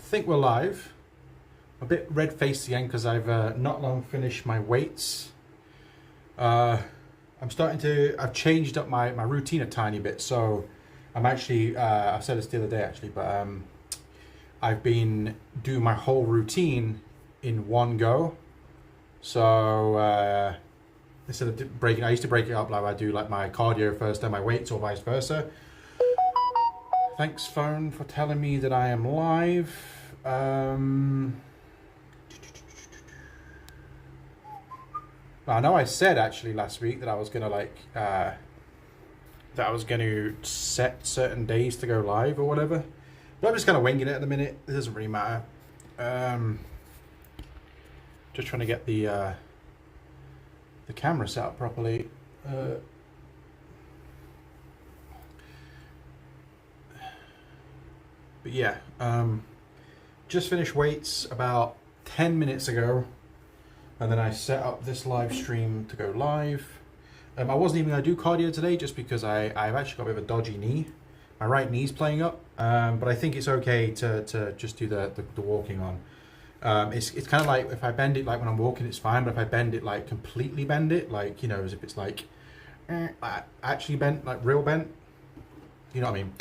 think we're live. A bit red-faced again because I've not long finished my weights. I've changed up my routine a tiny bit. So I'm actually, I said this the other day actually, but I've been doing my whole routine in one go. So instead of breaking, I used to break it up like I do like my cardio first, then my weights, or vice versa. Thanks phone for telling me that I am live. I know I said actually last week that I was gonna that I was gonna set certain days to go live or whatever, but I'm just kind of winging it at the minute. It doesn't really matter. Just trying to get the camera set up properly. But yeah, just finished weights about 10 minutes ago, and then I set up this live stream to go live. I wasn't even going to do cardio today just because I've actually got a bit of a dodgy knee. My right knee's playing up, but I think it's okay to just do the walking on. It's kind of like if I bend it like when I'm walking, it's fine, but if I bend it like completely bend it, like, you know, as if it's like actually bent, like real bent, you know what I mean?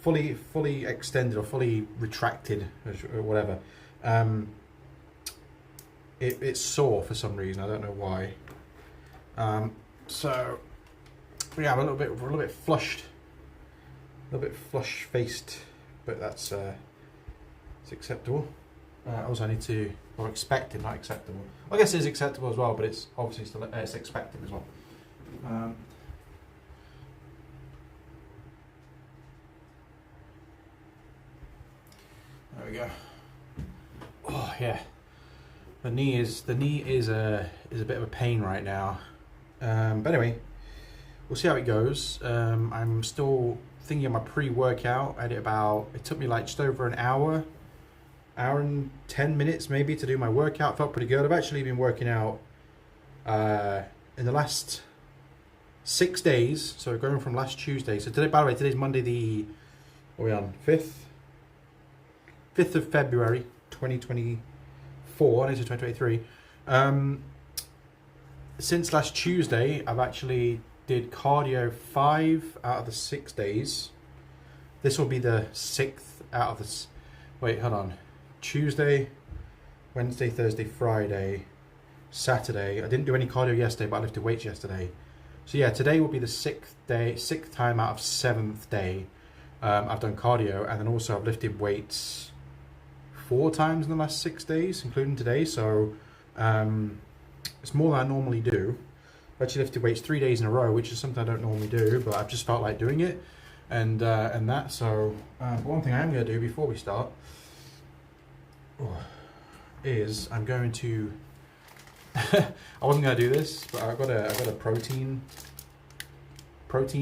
Fully extended or fully retracted or whatever. It's sore for some reason. I don't know why. So yeah, I'm a little bit flushed, a little bit flush faced, but that's it's acceptable. Also, I need to, or expected, not acceptable. I guess it is acceptable as well, but it's obviously still it's expected as well. There we go. Oh yeah, the knee is a bit of a pain right now. But anyway, we'll see how it goes. I'm still thinking of my pre-workout. It took me like just over an hour and 10 minutes maybe to do my workout. Felt pretty good. I've actually been working out in the last 6 days. So going from last Tuesday. So today, by the way, today's Monday what are we on? 5th of February 2024, and it's 2023. Since last Tuesday, I've actually did cardio 5 out of the 6 days. This will be the 6th out of the... Wait, hold on. Tuesday, Wednesday, Thursday, Friday, Saturday. I didn't do any cardio yesterday, but I lifted weights yesterday. So yeah, today will be the 6th time out of 7th day I've done cardio, and then also I've lifted weights 4 times in the last 6 days, including today. So it's more than I normally do. I've actually lifted weights 3 days in a row, which is something I don't normally do, but I've just felt like doing it, and that. So one thing I am going to do before we start is I'm going to. I wasn't going to do this, but I got a protein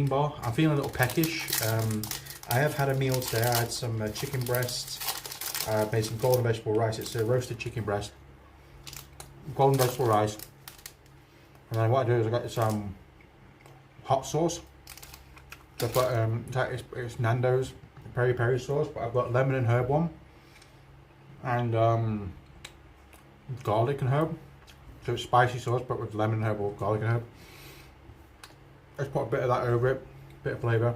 bar. I'm feeling a little peckish. I have had a meal today. I had some chicken breast. I made some golden vegetable rice. It's a roasted chicken breast, golden vegetable rice, and then what I do is I got some hot sauce. So I've got it's Nando's peri peri sauce, but I've got lemon and herb one, and garlic and herb. So it's spicy sauce, but with lemon and herb or garlic and herb. Let's put a bit of that over it, bit of flavour.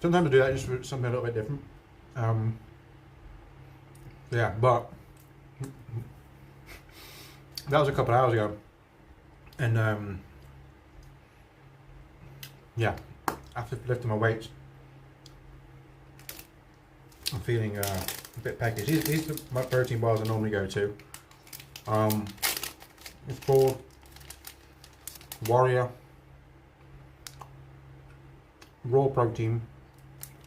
Sometimes I do that just for something a little bit different. Yeah, but that was a couple of hours ago, and yeah, after lifting my weights, I'm feeling a bit peckish. These are my protein bars I normally go to. It's called Warrior Raw Protein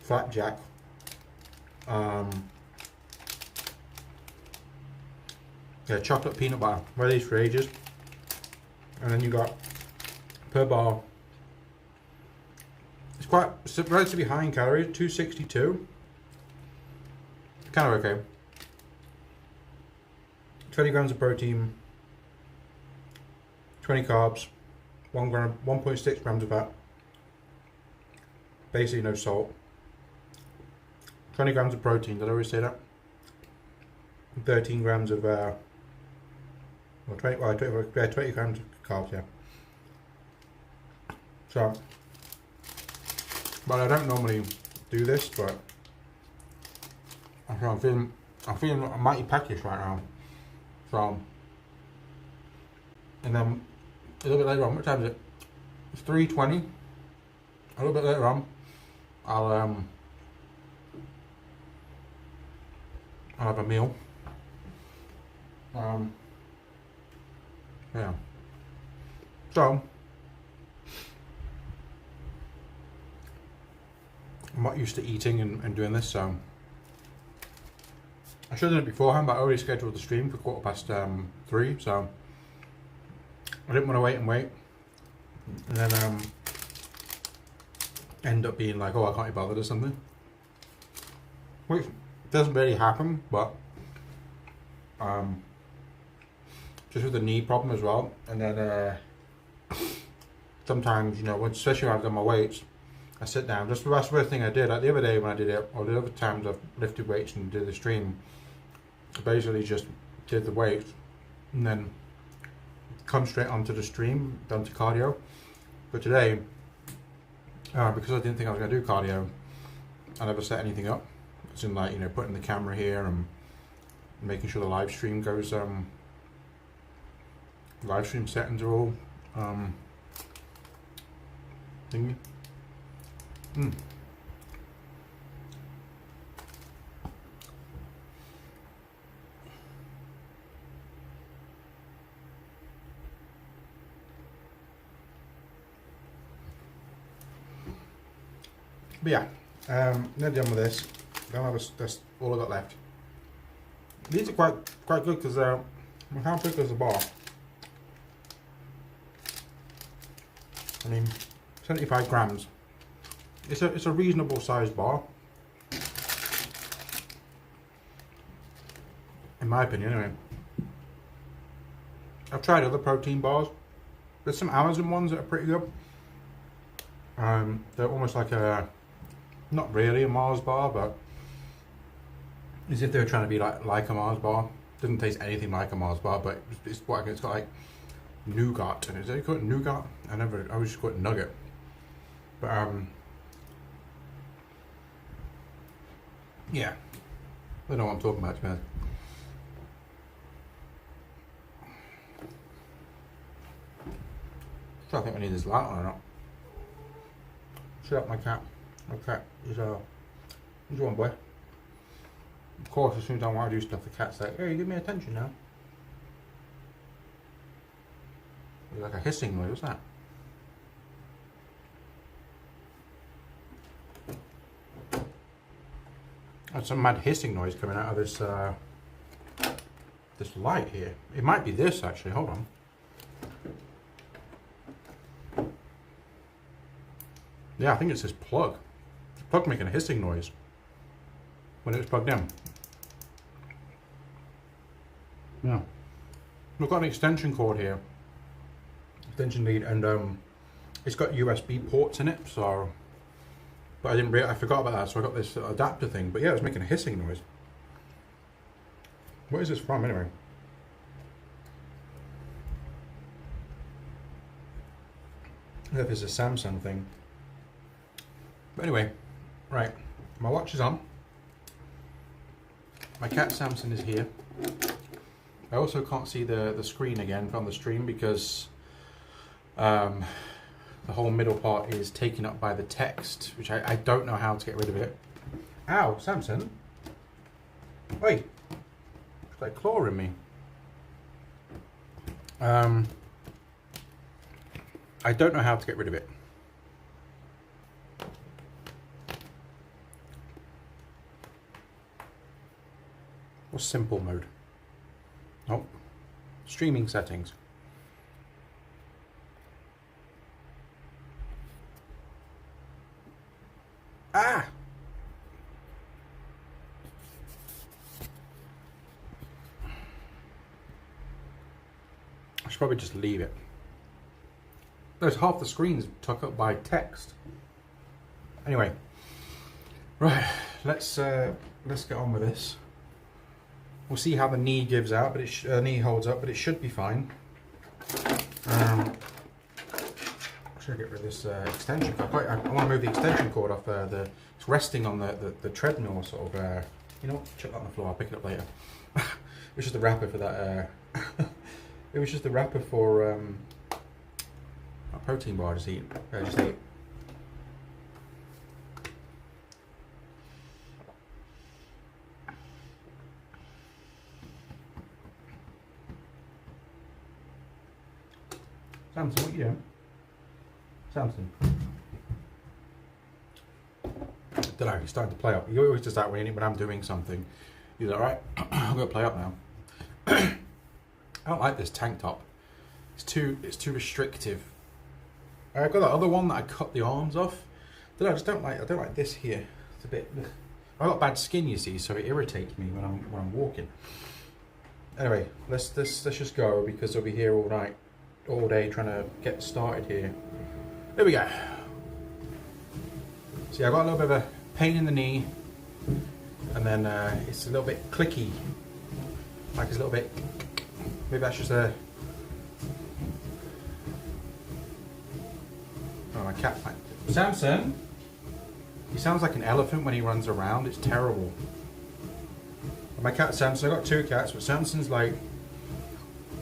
Fat Jack. Yeah, chocolate peanut butter. Wear these for ages. And then you got per bar. It's relatively high in calories, 262. Kind of okay. 20 grams of protein, 20 carbs, 1.6 grams of fat. Basically no salt. 20 grams of protein, did I always say that? 13 grams of, or 20 grams of carbs, yeah. So, but I don't normally do this, but I'm feeling mighty peckish right now. So, and then a little bit later on, what time is it? It's 3:20. A little bit later on, I'll have a meal. Yeah. So, I'm not used to eating and doing this, so I should have done it beforehand, but I already scheduled the stream for 3:15, so I didn't want to wait and then end up being like, oh, I can't be bothered or something, which doesn't really happen, but just with the knee problem as well, and then sometimes, you know, especially when I've done my weights, I sit down. That's the first thing I did. Like the other day when I did it, or the other times I've lifted weights and did the stream, I basically just did the weights and then come straight onto the stream, done to cardio. But today, because I didn't think I was going to do cardio, I never set anything up. It's in like, you know, putting the camera here and making sure the live stream goes, live stream settings are all thingy. But yeah, now done with this. That's all I got left. These are quite good because they're, how big is the bar? I mean, 75 grams. It's a reasonable sized bar, in my opinion. Anyway, I've tried other protein bars. There's some Amazon ones that are pretty good. They're almost like not really a Mars bar, but as if they were trying to be like a Mars bar. Doesn't taste anything like a Mars bar, but it's got like nougat, and is it called nougat? I always just call it nugget. But yeah, I don't know what I'm talking about, man. So I think I need this light on or not. Shut up, my cat. My cat is he's one boy. Of course, as soon as I want to do stuff, the cat's like, "Hey, give me attention now." It's like a hissing noise. What's that? That's some mad hissing noise coming out of this this light here. It might be this actually. Hold on. Yeah, I think it's this plug. The plug making a hissing noise when it's plugged in. Yeah. We've got an extension cord here. Extension lead, and it's got USB ports in it, so, but I forgot about that, so I got this adapter thing. But yeah, it's making a hissing noise. What is this from anyway? I don't know if it's a Samsung thing. But anyway, right, my watch is on. My cat Samson is here. I also can't see the screen again from the stream because the whole middle part is taken up by the text, which I don't know how to get rid of it. Ow, Samson. Wait, it's like clawing me. I don't know how to get rid of it. What's simple mode? Oh, streaming settings. Ah! I should probably just leave it. There's half the screen's took up by text. Anyway, right, let's get on with this. We'll see how the knee gives out, but knee holds up, but it should be fine. Should get rid of this extension cord. I want to move the extension cord off it's resting on the treadmill sort of. You know what? Chuck that on the floor. I'll pick it up later. It was just the wrapper for that. It was just the wrapper for a protein bar. Just ate. Samson, what are you doing? Samson. Don't know, he's starting to play up. He always does that when I'm doing something. He's like, right, I'm going to play up now. I don't like this tank top. It's too restrictive. I've got that other one that I cut the arms off. I don't like this here. It's a bit. I've got bad skin, you see, so it irritates me when I'm walking. Anyway, let's just go because we'll be here all night, all day trying to get started here. There we go. See, I've got a little bit of a pain in the knee, and then it's a little bit clicky, like it's a little bit. Maybe that's just a. Oh, my cat. Samson. He sounds like an elephant when he runs around. It's terrible. My cat Samson. I've got two cats, but Samson's like.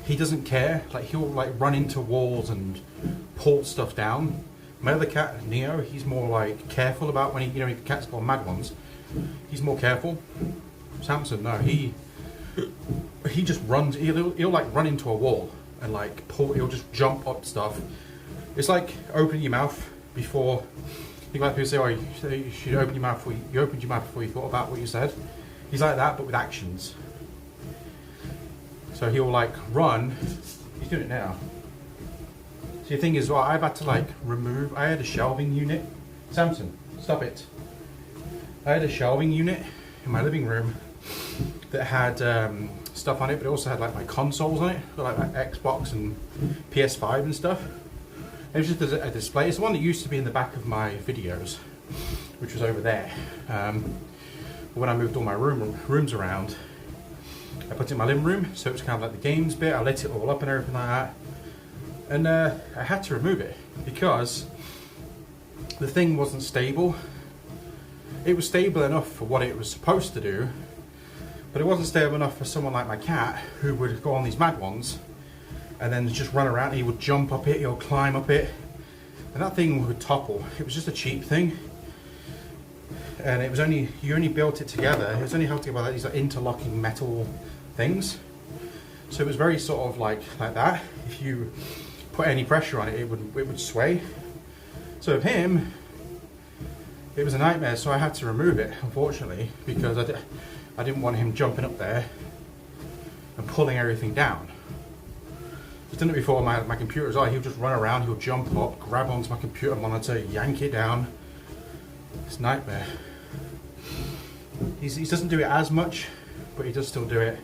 He doesn't care. Like he'll like run into walls and pull stuff down. My other cat Neo, he's more like careful about when he, cats got mad ones. He's more careful. Samson, no, he just runs. He'll like run into a wall and like pull. He'll just jump up stuff. It's like opening your mouth before. You like people say, "Oh, you should open your mouth before you opened your mouth before you thought about what you said." He's like that, but with actions. So he'll like run. He's doing it now. So the thing is, well, I've had to like remove. I had a shelving unit. Samson, stop it. I had a shelving unit in my living room that had stuff on it, but it also had like my consoles on it, like my Xbox and PS5 and stuff. It was just a display. It's the one that used to be in the back of my videos, which was over there. But when I moved all my rooms around, I put it in my living room, so it was kind of like the games bit. I lit it all up and everything like that. And I had to remove it because the thing wasn't stable. It was stable enough for what it was supposed to do, but it wasn't stable enough for someone like my cat who would go on these mad ones and then just run around. He would jump up it, he'll climb up it, and that thing would topple. It was just a cheap thing. And it was you only built it together. It was only held together by these like interlocking metal things. So it was very sort of like that. If you put any pressure on it, it would sway. So with him, it was a nightmare. So I had to remove it, unfortunately, because I didn't want him jumping up there and pulling everything down. I've done it before on my computer as well. He'll just run around, he'll jump up, grab onto my computer monitor, yank it down. It's a nightmare. He doesn't do it as much, but he does still do it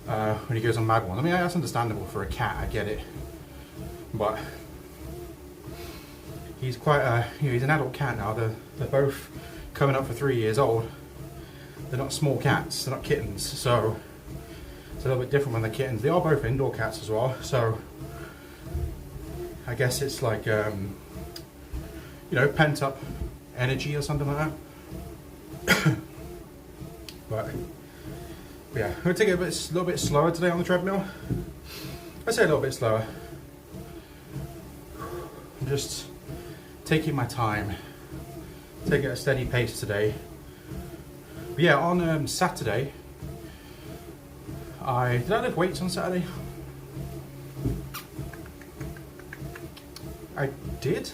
when he goes on mad one. I mean, that's understandable for a cat, I get it. But he's quite he's an adult cat now. They're both coming up for 3 years old. They're not small cats, they're not kittens, so it's a little bit different when they're kittens. They are both indoor cats as well, so I guess it's like pent up energy or something like that. But yeah, I'm gonna take it a little bit slower today on the treadmill. I say a little bit slower. I'm just taking my time, taking it at a steady pace today. But yeah, on Saturday, did I lift weights on Saturday? I did.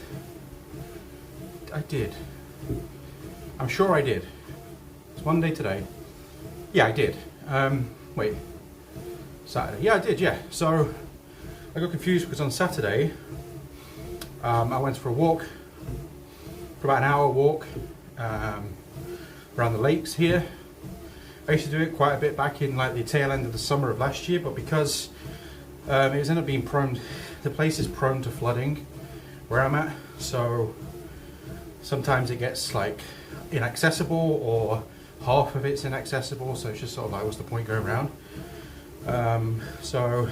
I'm sure I did. It's Monday today. Yeah, I did. Wait. Saturday. Yeah, I did, yeah. So, I got confused because on Saturday, I went for a walk, for about an hour walk, around the lakes here. I used to do it quite a bit back in like the tail end of the summer of last year, but because it was ended up being the place is prone to flooding where I'm at, so sometimes it gets like inaccessible or half of it's inaccessible, so it's just sort of like, what's the point going around? So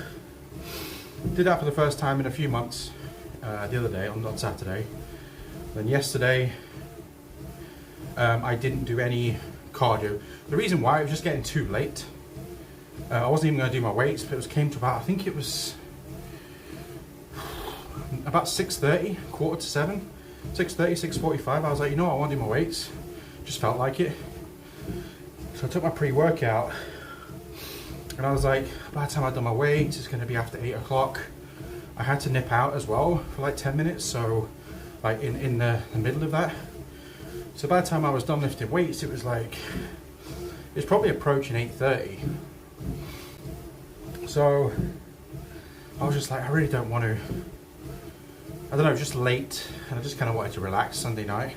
did that for the first time in a few months the other day on Saturday. Then yesterday I didn't do any cardio. The reason why, it was just getting too late. I wasn't even going to do my weights, but it came to about, I think it was about 6:30, 6:45. 6:45. I was like, you know what, I want to do my weights. Just felt like it. So I took my pre-workout, and I was like, by the time I'd done my weights, it's going to be after 8 o'clock. I had to nip out as well for like 10 minutes, so like in the middle of that. So by the time I was done lifting weights, it was probably approaching 8:30. So I was just like, I really don't want to, I don't know, just late, and I just kind of wanted to relax Sunday night.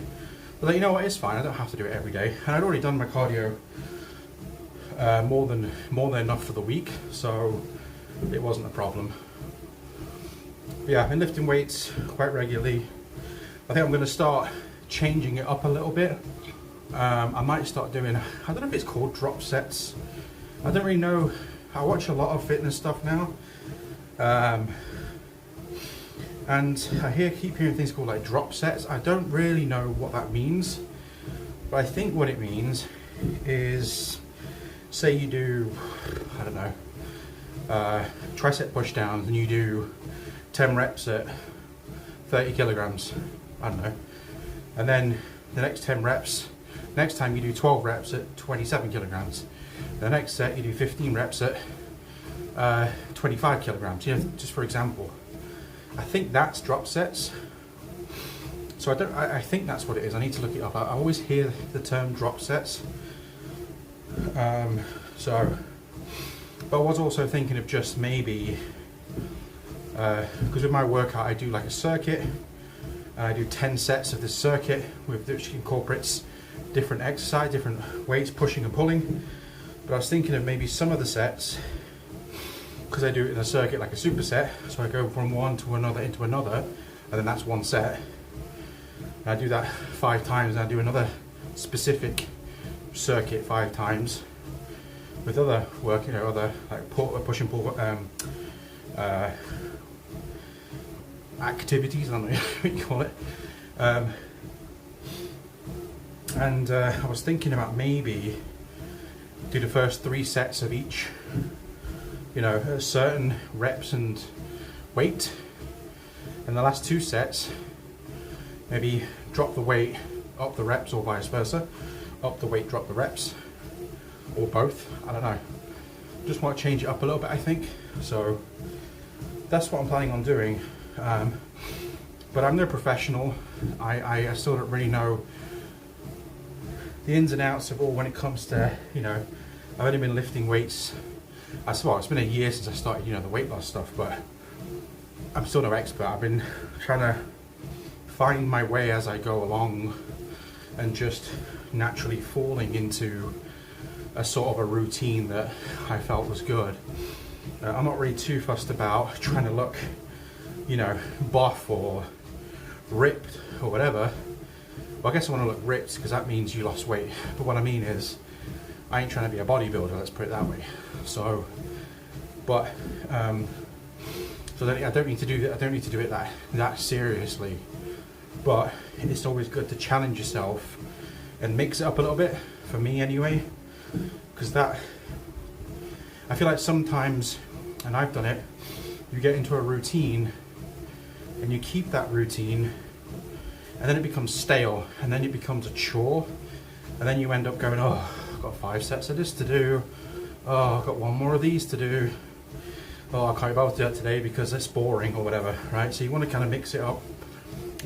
But like, you know what, it's fine, I don't have to do it every day. And I'd already done my cardio more than enough for the week, so it wasn't a problem. But yeah, I've been lifting weights quite regularly. I think I'm going to start changing it up a little bit. I might start doing, I don't know if it's called drop sets. I don't really know. I watch a lot of fitness stuff now. And I keep hearing things called like drop sets. I don't really know what that means, but I think what it means is, say you do, I don't know, tricep push downs, and you do 10 reps at 30 kilograms, I don't know, and then the next 10 reps, next time you do 12 reps at 27 kilograms, the next set you do 15 reps at 25 kilograms, you know, just for example. I think that's drop sets. So I think that's what it is. I need to look it up. I always hear the term drop sets. But I was also thinking of just maybe, because with my workout I do like a circuit. I do 10 sets of this circuit which incorporates different exercise, different weights, pushing and pulling. But I was thinking of maybe some of the sets, because I do it in a circuit like a superset, so I go from one to another into another, and then that's one set. And I do that 5 times, and I do another specific circuit 5 times with other work, you know, other like push and pull activities, I don't know what you call it. I was thinking about maybe do the first 3 sets of each, you know, certain reps and weight, and the last 2 sets maybe drop the weight, up the reps, or vice versa, up the weight, drop the reps, or both, I don't know. Just want to change it up a little bit, I think. So that's what I'm planning on doing. But I'm no professional. I still don't really know the ins and outs of all when it comes to, you know, I've only been lifting weights, well, it's been a year since I started, you know, the weight loss stuff, but I'm still no expert. I've been trying to find my way as I go along and just naturally falling into a sort of a routine that I felt was good. I'm not really too fussed about trying to look, you know, buff or ripped or whatever. Well, I guess I want to look ripped because that means you lost weight. But what I mean is, I ain't trying to be a bodybuilder, let's put it that way. So, but, so I don't need to do that. I don't need to do it that seriously. But it's always good to challenge yourself and mix it up a little bit, for me anyway. Because that, I feel like sometimes, and I've done it, you get into a routine and you keep that routine, and then it becomes stale, and then it becomes a chore, and then you end up going, oh, I've got 5 sets of this to do, oh, I've got 1 more of these to do, oh, I can't bother to do that today because it's boring or whatever, right? So you want to kind of mix it up,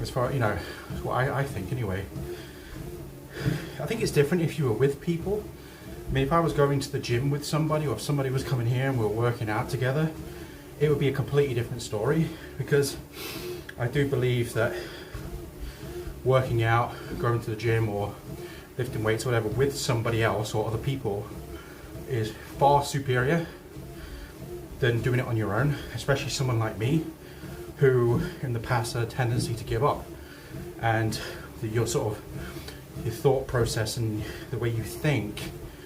as far, you know, that's what I think anyway. I think it's different if you were with people. I mean, if I was going to the gym with somebody, or if somebody was coming here and we were working out together, it would be a completely different story, because I do believe that working out, going to the gym or lifting weights or whatever with somebody else or other people is far superior than doing it on your own, especially someone like me who in the past had a tendency to give up, and you're sort of, your thought process and the way you think,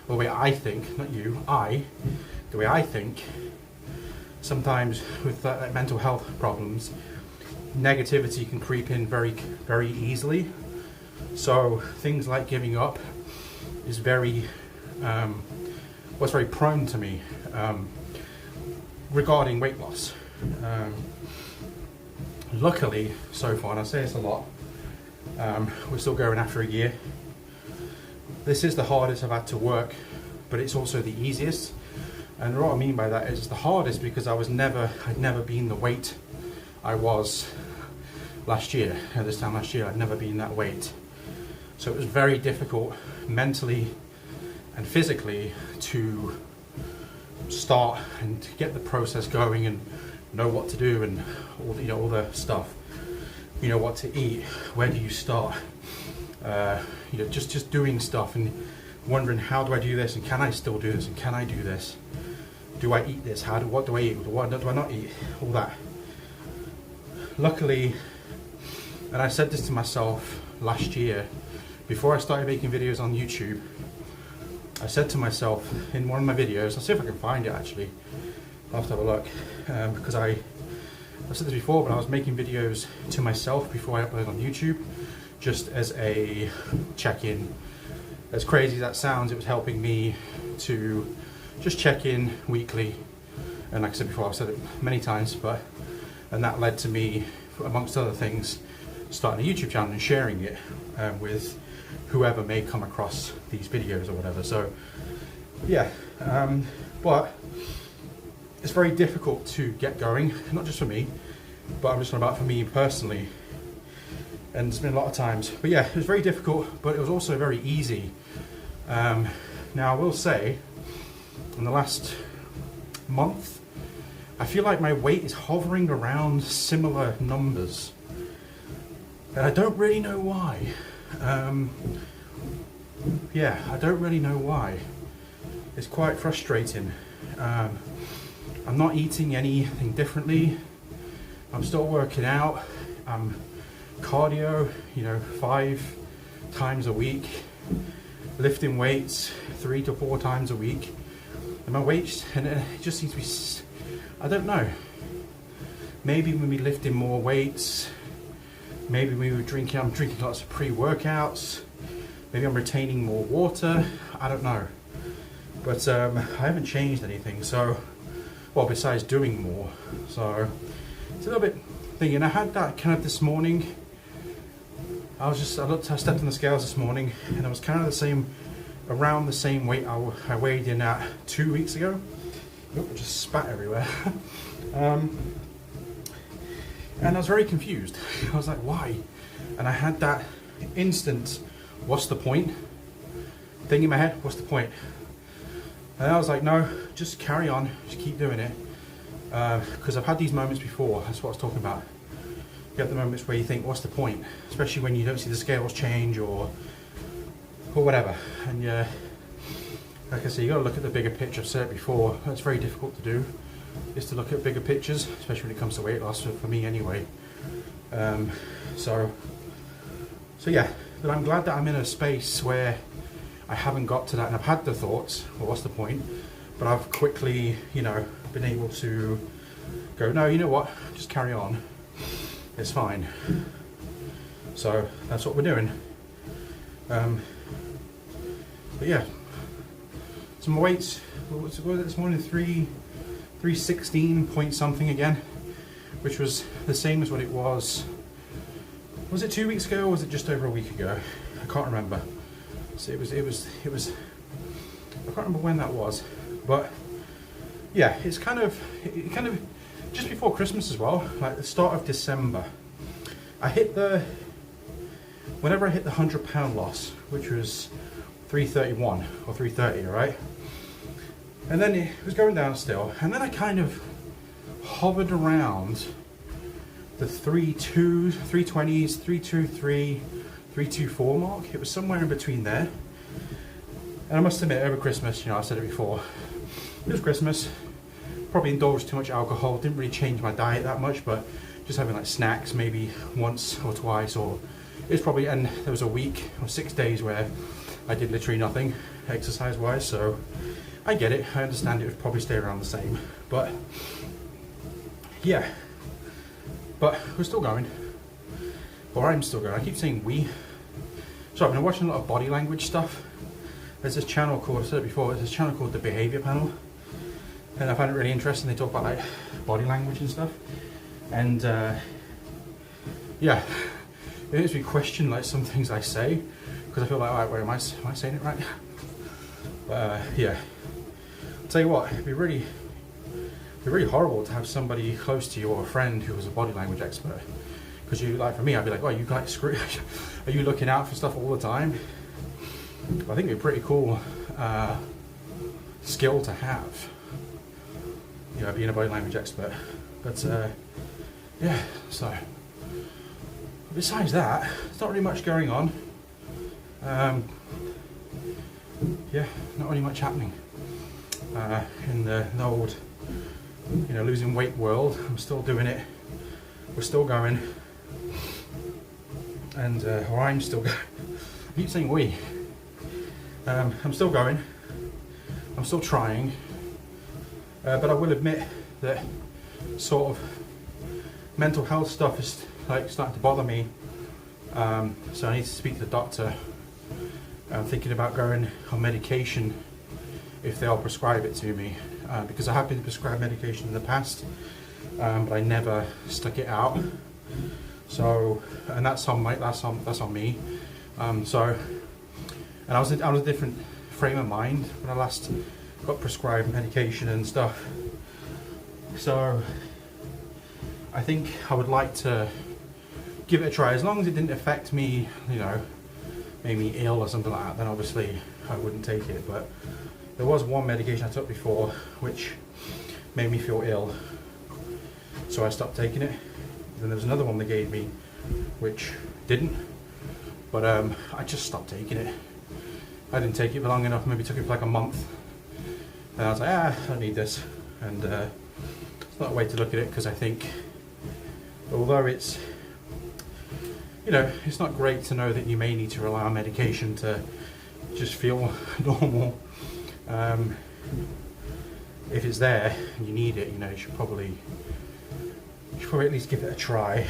or the way I think, not you, the way I think, sometimes with mental health problems, negativity can creep in very, very easily. So things like giving up is very, was very prone to me regarding weight loss. Luckily, so far, and I say this a lot, we're still going after a year. This is the hardest I've had to work, but it's also the easiest. And what I mean by that is the hardest because I'd never been the weight I was last year. At this time last year, I'd never been that weight. So it was very difficult mentally and physically to start and to get the process going and know what to do and all the stuff. What to eat, where do you start? Just doing stuff and wondering, how do I do this, and can I still do this, and can I do this? Do I eat this? What do I eat? What do I not eat? All that. Luckily, and I said this to myself last year, before I started making videos on YouTube, I said to myself in one of my videos, I'll see if I can find it actually, I'll have to have a look, because I've said this before, but I was making videos to myself before I uploaded on YouTube, just as a check-in. As crazy as that sounds, it was helping me to just check in weekly. And like I said before, I've said it many times, and that led to me, amongst other things, starting a YouTube channel and sharing it with whoever may come across these videos or whatever. So yeah, but it's very difficult to get going, not just for me, but I'm just talking about for me personally. And it's been a lot of times, but yeah, it was very difficult, but it was also very easy. Now I will say, in the last month, I feel like my weight is hovering around similar numbers, and I don't really know why. Yeah, I don't really know why. It's quite frustrating. I'm not eating anything differently. I'm still working out. I'm cardio, 5 times a week. Lifting weights 3 to 4 times a week. And my weight, and it just seems to be, I don't know. Maybe when we lifting more weights, maybe we were I'm drinking lots of pre-workouts. Maybe I'm retaining more water. I don't know. But I haven't changed anything. So, well, besides doing more. So it's a little bit thinking. I had that kind of this morning. I stepped on the scales this morning, and I was kind of around the same weight I weighed in at 2 weeks ago. Oh, I just spat everywhere. And I was very confused. I was like, why? And I had that instant, what's the point? Thing in my head, what's the point? And I was like, no, just carry on, just keep doing it. Because I've had these moments before, that's what I was talking about. You have the moments where you think, what's the point? Especially when you don't see the scales change or whatever. And like I said, you got to look at the bigger picture. I've said it before, that's very difficult to do, is to look at bigger pictures, especially when it comes to weight loss, for me anyway. So yeah, but I'm glad that I'm in a space where I haven't got to that, and I've had the thoughts, well, what's the point? But I've quickly, been able to go, no, you know what, just carry on. It's fine. So that's what we're doing. But yeah, so my weights, what was it this morning? 316 point something again, which was the same as what it was. Was it 2 weeks ago, or was it just over a week ago? I can't remember. So it was. I can't remember when that was, but yeah, it kind of just before Christmas as well, like the start of December. Whenever I hit the 100-pound loss, which was 331 or 330, right? And then it was going down still, and then I kind of hovered around the 320s, 323, 324 mark. It was somewhere in between there. And I must admit, over Christmas, I said it before, it was Christmas, probably indulged too much alcohol, didn't really change my diet that much, but just having like snacks maybe once or twice, or it's probably, and there was a week or 6 days where I did literally nothing exercise wise, so I get it, I understand it would probably stay around the same, but yeah, but we're still going, or I'm still going. I keep saying we. So I've been watching a lot of body language stuff. There's this channel called, I said it before, there's this channel called The Behavior Panel, and I find it really interesting. They talk about like body language and stuff, and yeah, it makes me question like some things I say, because I feel like, alright, wait, am I saying it right? But yeah, I'll tell you what, it'd be really horrible to have somebody close to you or a friend who was a body language expert. Because you, like for me, I'd be like, oh, you guys screw. Are you looking out for stuff all the time? I think it'd be a pretty cool skill to have, you know, being a body language expert. But yeah, so besides that, there's not really much going on. Yeah, not really much happening in the old, you know, losing weight world. I'm still doing it. We're still going. And or I'm still going. I keep saying we. I'm still going. I'm still trying. But I will admit that sort of mental health stuff is like starting to bother me. So I need to speak to the doctor. I'm thinking about going on medication if they'll prescribe it to me, because I have been prescribed medication in the past, but I never stuck it out. So, and that's on me. So, and I was in a different frame of mind when I last got prescribed medication and stuff. So, I think I would like to give it a try, as long as it didn't affect me, you know, made me ill or something like that. Then obviously I wouldn't take it. But there was one medication I took before which made me feel ill, so I stopped taking it. Then there was another one they gave me which didn't, but I just stopped taking it. I didn't take it for long enough, maybe took it for like a month, and I was like, I don't need this. And it's not a way to look at it, because I think although it's, you know, it's not great to know that you may need to rely on medication to just feel normal. If it's there and you need it, you know, you should probably at least give it a try.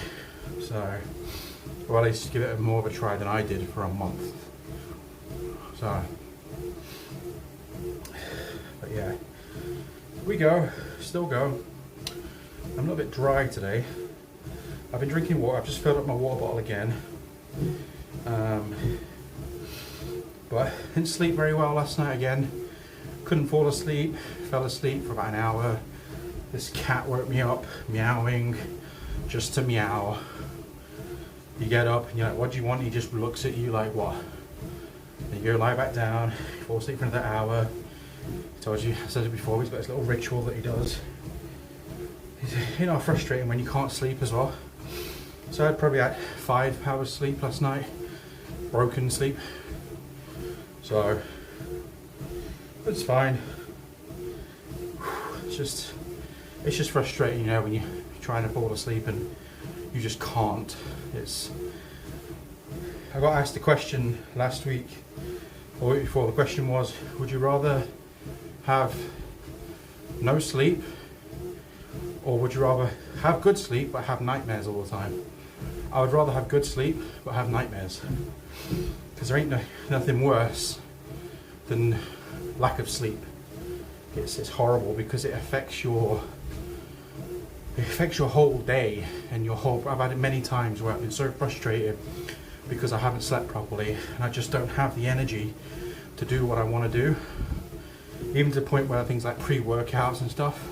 So, or at least give it more of a try than I did for a month. So, but yeah, we go, still go. I'm a little bit dry today. I've been drinking water. I've just filled up my water bottle again. But didn't sleep very well last night again. Couldn't fall asleep. Fell asleep for about an hour. This cat woke me up, meowing, just to meow. You get up and you're like, what do you want? He just looks at you like, what? Then you go lie back down, fall asleep for another hour. I told you, I said it before, he's got this little ritual that he does. It's, you know, frustrating when you can't sleep as well. So I had probably had 5 hours sleep last night, broken sleep. So it's fine. It's just frustrating, you know, when you're trying to fall asleep and you just can't. I got asked a question last week, or week before. The question was, would you rather have no sleep, or would you rather have good sleep but have nightmares all the time? I would rather have good sleep but have nightmares, because there ain't nothing worse than lack of sleep. It's horrible, because it affects your whole day and your whole. I've had it many times where I've been so frustrated because I haven't slept properly and I just don't have the energy to do what I want to do. Even to the point where things like pre-workouts and stuff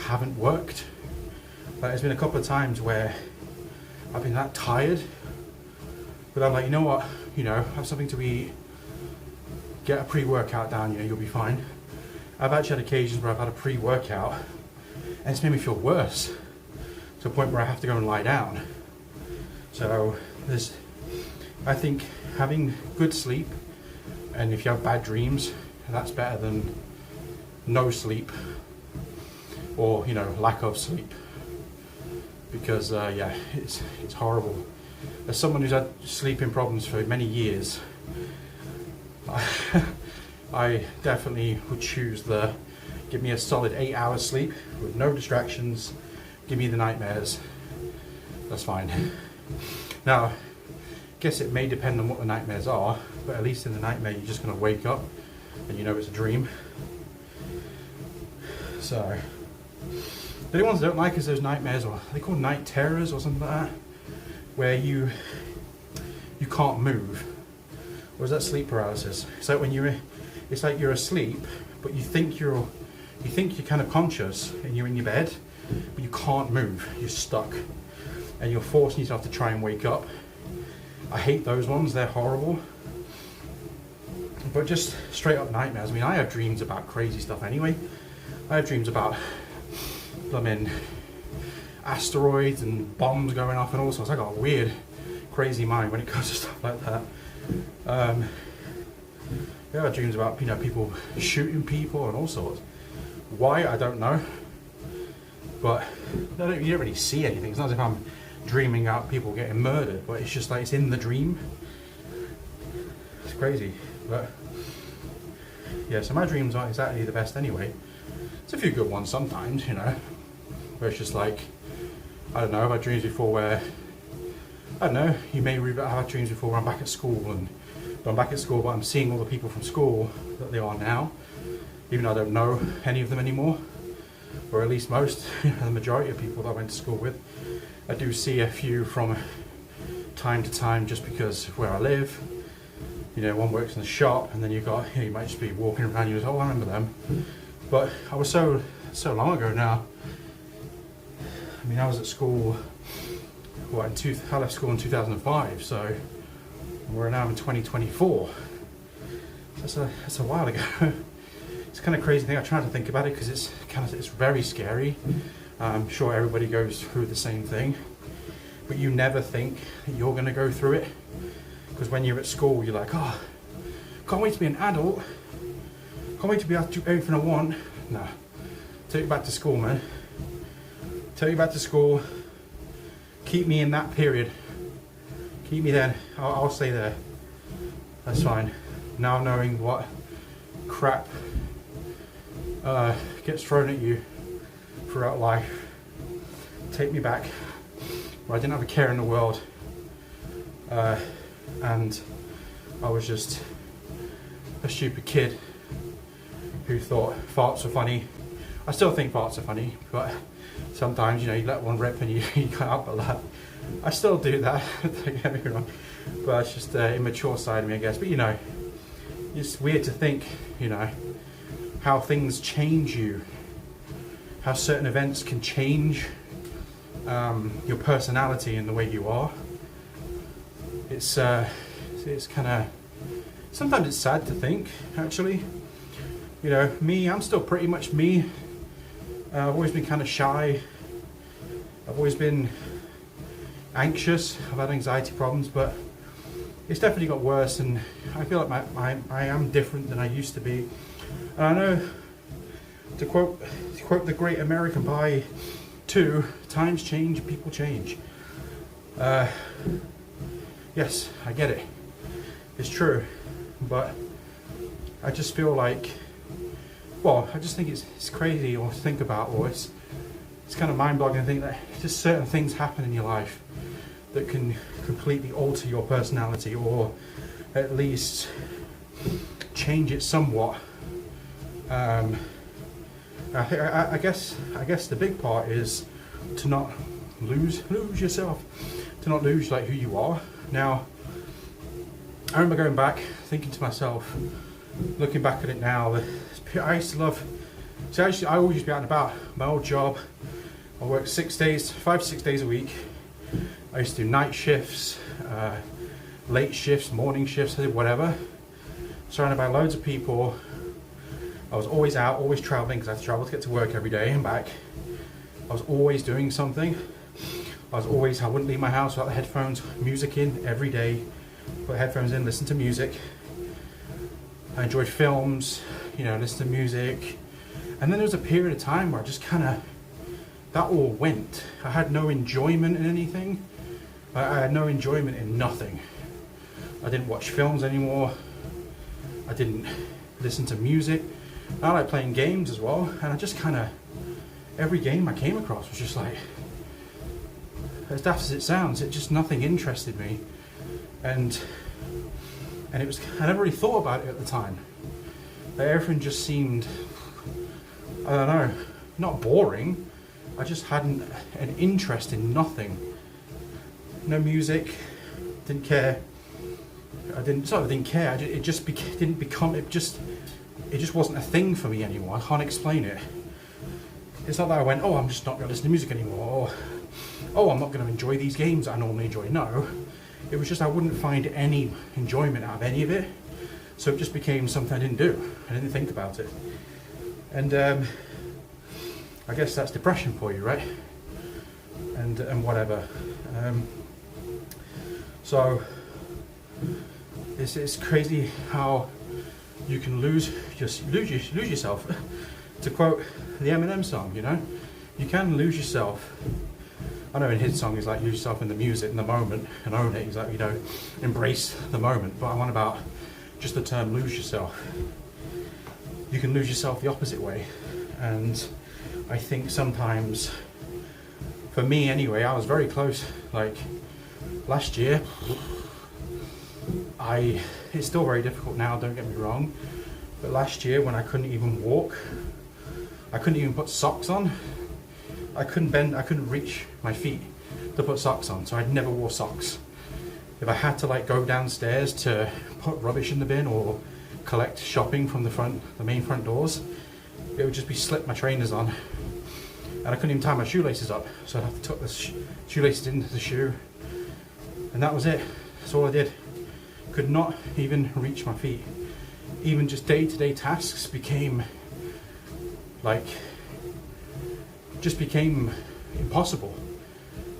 haven't worked. Like, there's been a couple of times where I've been that tired, but I'm like, you know what, you know, have something to eat, get a pre-workout down, you know, you'll be fine. I've actually had occasions where I've had a pre-workout and it's made me feel worse, to a point where I have to go and lie down. So I think having good sleep, and if you have bad dreams, that's better than no sleep, or, you know, lack of sleep. Because yeah, it's horrible. as someone who's had sleeping problems for many years, I definitely would choose the give me a solid 8 hours sleep with no distractions, give me the nightmares, that's fine. Now, I guess it may depend on what the nightmares are, but at least in the nightmare you're just going to wake up and you know it's a dream. So, the only ones I don't like is those nightmares, or they call night terrors or something like that, where you can't move. Or is that sleep paralysis? It's like when it's like you're asleep, but you think you're kind of conscious and you're in your bed, but you can't move. You're stuck, and you're forcing yourself to try and wake up. I hate those ones. They're horrible. But just straight up nightmares. I mean, I have dreams about crazy stuff anyway. I have dreams about asteroids and bombs going off and all sorts. I got a weird, crazy mind when it comes to stuff like that. I have dreams about people shooting people and all sorts. Why, I don't know. But you don't really see anything. It's not as if I'm dreaming out people getting murdered, but it's just like it's in the dream. It's crazy. But yeah, so my dreams aren't exactly the best anyway. It's a few good ones sometimes, where it's just like, I don't know, I've had dreams before where, I don't know, you may have had dreams before where I'm back at school, but I'm seeing all the people from school that they are now, even though I don't know any of them anymore, or at least most, the majority of people that I went to school with. I do see a few from time to time just because of where I live. One works in the shop, and then you might just be walking around and you go, oh, I remember them. But I was so long ago now. I mean, I was at school, I left school in 2005, so we're now in 2024. That's a while ago. It's kind of crazy thing. I try to think about it because it's very scary. I'm sure everybody goes through the same thing, but you never think that you're going to go through it, because when you're at school, you're like, oh, can't wait to be an adult. Can't wait to be able to do everything I want. No, take you back to school, man. Take you back to school. Keep me in that period. Keep me there. I'll stay there. That's fine. Now knowing what crap gets thrown at you throughout life, take me back where I didn't have a care in the world, and I was just a stupid kid who thought farts were funny. I still think farts are funny, but sometimes you let one rip and you can't help but laugh. I still do that, don't get me wrong, but it's just the immature side of me, I guess. But it's weird to think, how things change you, how certain events can change your personality and the way you are. It's kind of, sometimes it's sad to think, actually. Me, I'm still pretty much me. I've always been kind of shy. I've always been anxious. I've had anxiety problems, but it's definitely got worse, and I feel like I am different than I used to be. And I know, to quote the great American Pie 2, times change, people change. Yes, I get it. It's true, but I just feel like, I just think it's crazy to think about, or it's kind of mind-boggling to think that just certain things happen in your life that can completely alter your personality, or at least change it somewhat. I guess the big part is to not lose yourself, to not lose who you are. Now, I remember going back, thinking to myself, looking back at it now, that I used to love. So I always used to be out and about. My old job, I worked 5 to 6 days a week. I used to do night shifts, late shifts, morning shifts, I did whatever. Surrounded by loads of people. I was always out, always traveling, because I had to travel to get to work every day and back. I was always doing something. I wouldn't leave my house without the headphones, music in every day. Put headphones in, listen to music. I enjoyed films, listen to music. And then there was a period of time where I just that all went. I had no enjoyment in anything. I had no enjoyment in nothing. I didn't watch films anymore. I didn't listen to music. I like playing games as well, and I just kind of, every game I came across was just like, as daft as it sounds, it just, nothing interested me. And it was, I never really thought about it at the time. Like, everything just seemed, I don't know, not boring. I just hadn't an interest in nothing. No music, didn't care. I didn't care. It just didn't become. It just wasn't a thing for me anymore. I can't explain it. It's not that I went, oh, I'm just not going to listen to music anymore. Or, oh, I'm not going to enjoy these games I normally enjoy. No, it was just I wouldn't find any enjoyment out of any of it. So it just became something I didn't do. I didn't think about it. And I guess that's depression for you, right? And whatever. So it's crazy how you can lose yourself. To quote the Eminem song, you know, you can lose yourself. I know in his song he's like, lose yourself in the music, in the moment, and own it. He's like, you know, embrace the moment. But I'm on about just the term lose yourself. You can lose yourself the opposite way. And I think sometimes, for me anyway, I was very close. Like last year, it's still very difficult now, don't get me wrong, but last year when I couldn't even walk, I couldn't even put socks on, I couldn't reach my feet to put socks on, so I never wore socks. If I had to like go downstairs to put rubbish in the bin or collect shopping from the main front doors, it would just be slip my trainers on, and I couldn't even tie my shoelaces up, so I'd have to tuck the shoelaces into the shoe, and that was it. That's all I did. Could not even reach my feet. Even just day-to-day tasks became impossible.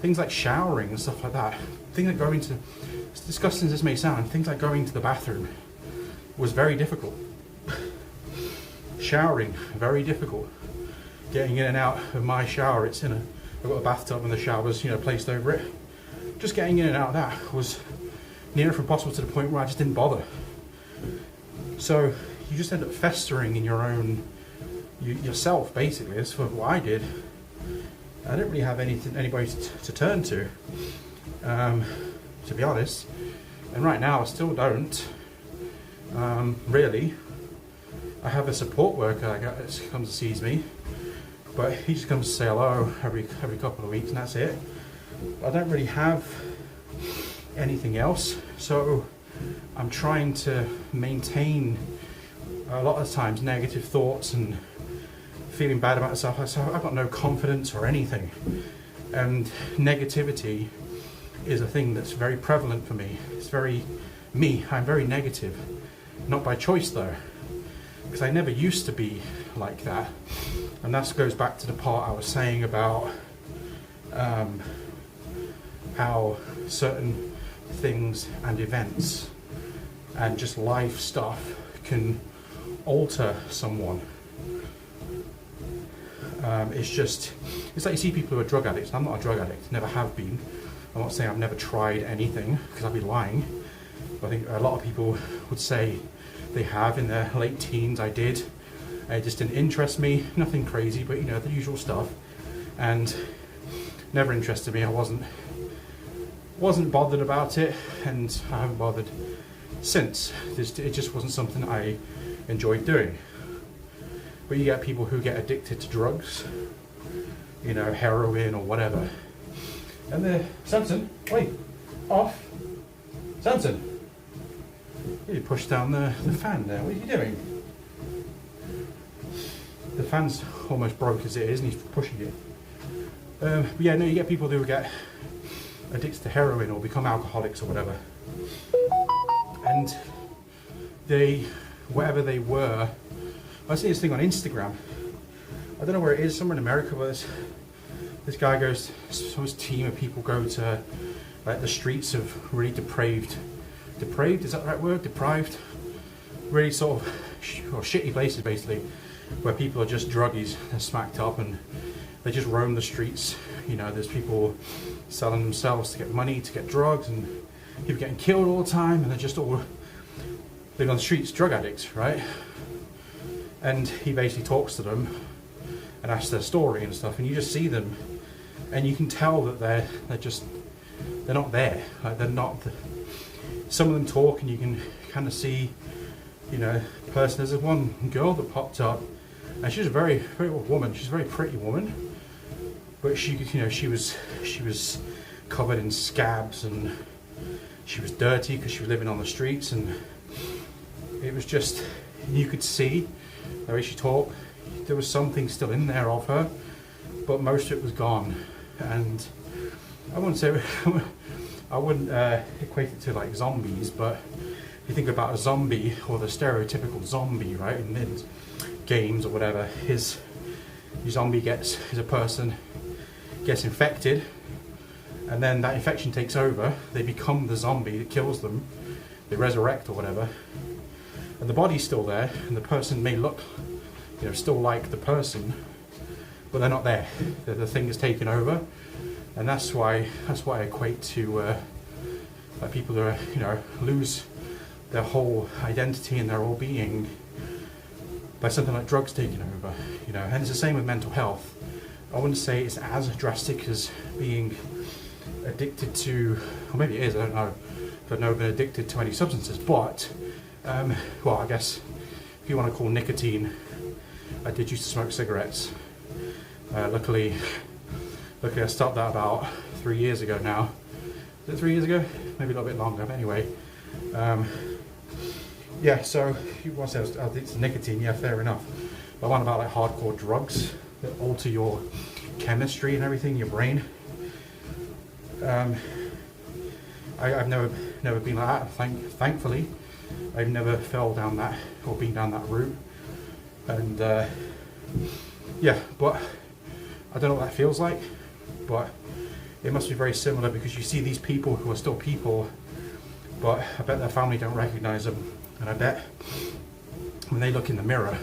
Things like showering and stuff like that. Things like going to, as disgusting as this may sound, things like going to the bathroom was very difficult. Showering, very difficult. Getting in and out of my shower, I've got a bathtub and the shower's, you know, placed over it. Just getting in and out of that was near enough impossible, to the point where I just didn't bother. So you just end up festering in your own, yourself basically. That's what I did. I didn't really have anybody to turn to be honest. And right now I still don't really. I have a support worker that comes and sees me, but he just comes to say hello every couple of weeks, and that's it. I don't really have anything else, so I'm trying to maintain a lot of times negative thoughts and feeling bad about myself. So I've got no confidence or anything, and negativity is a thing that's very prevalent for me. It's very me. I'm very negative, not by choice though, because I never used to be like that. And that goes back to the part I was saying about how certain things and events and just life stuff can alter someone. It's like you see people who are drug addicts. I'm not a drug addict, never have been. I'm not saying I've never tried anything, because I'd be lying. But I think a lot of people would say they have in their late teens. I did. It just didn't interest me. Nothing crazy, but you know, the usual stuff. And never interested me. I wasn't bothered about it, and I haven't bothered since. It just wasn't something I enjoyed doing. But you get people who get addicted to drugs, you know, heroin or whatever. And they're, Samson, wait, off. Samson, you pushed down the fan there. What are you doing? The fan's almost broke as it is, and he's pushing it. But yeah, no, you get people who get addicted to heroin or become alcoholics or whatever, and whatever they were. I see this thing on Instagram. I don't know where it is, somewhere in America, but this guy goes, so his team of people go to like the streets of really depraved, is that the right word? Deprived? Really sort of shitty places basically, where people are just druggies, they're smacked up and they just roam the streets. You know, there's people selling themselves to get money, to get drugs, and people getting killed all the time, and they're just all living on the streets, drug addicts, right? And he basically talks to them and asks their story and stuff, and you just see them, and you can tell that they're not there. Like, they're not. Some of them talk, and you can kind of see, you know, the person. There's this one girl that popped up, and she's a very woman. She's a very pretty woman, but she was covered in scabs, and she was dirty because she was living on the streets, and it was just, you could see the way she talked. There was something still in there of her, but most of it was gone. And I wouldn't say I wouldn't equate it to like zombies, but if you think about a zombie, or the stereotypical zombie, right, in games or whatever, your zombie is a person gets infected, and then that infection takes over. They become the zombie that kills them. They resurrect or whatever, and the body's still there, and the person may look, you know, still like the person, but they're not there. The thing is taken over, and that's why I equate to like people that are, you know, lose their whole identity and their whole being by something like drugs taking over, you know. And it's the same with mental health. I wouldn't say it's as drastic as being addicted to, or maybe it is, I don't know. I've never been addicted to any substances, but well, I guess if you want to call nicotine, I did used to smoke cigarettes. Luckily I stopped that about 3 years ago now. Is it 3 years ago? Maybe a little bit longer, but anyway. Yeah, so you want to say it's nicotine, yeah, fair enough. But one about like hardcore drugs that alter your chemistry and everything, your brain. I've never been like that. Thankfully, I've never fell down that or been down that route. And yeah, but I don't know what that feels like, but it must be very similar, because you see these people who are still people, but I bet their family don't recognize them, and I bet when they look in the mirror,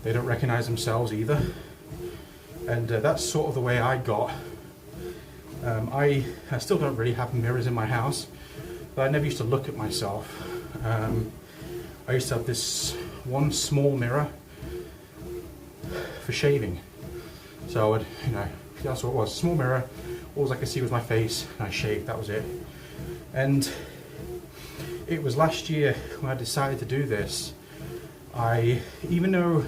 they don't recognize themselves either. And that's sort of the way I got. I still don't really have mirrors in my house, but I never used to look at myself. I used to have this one small mirror for shaving. So I would, you know, that's what it was, a small mirror. All I could see was my face, and I shaved, that was it. And it was last year when I decided to do this. Even though,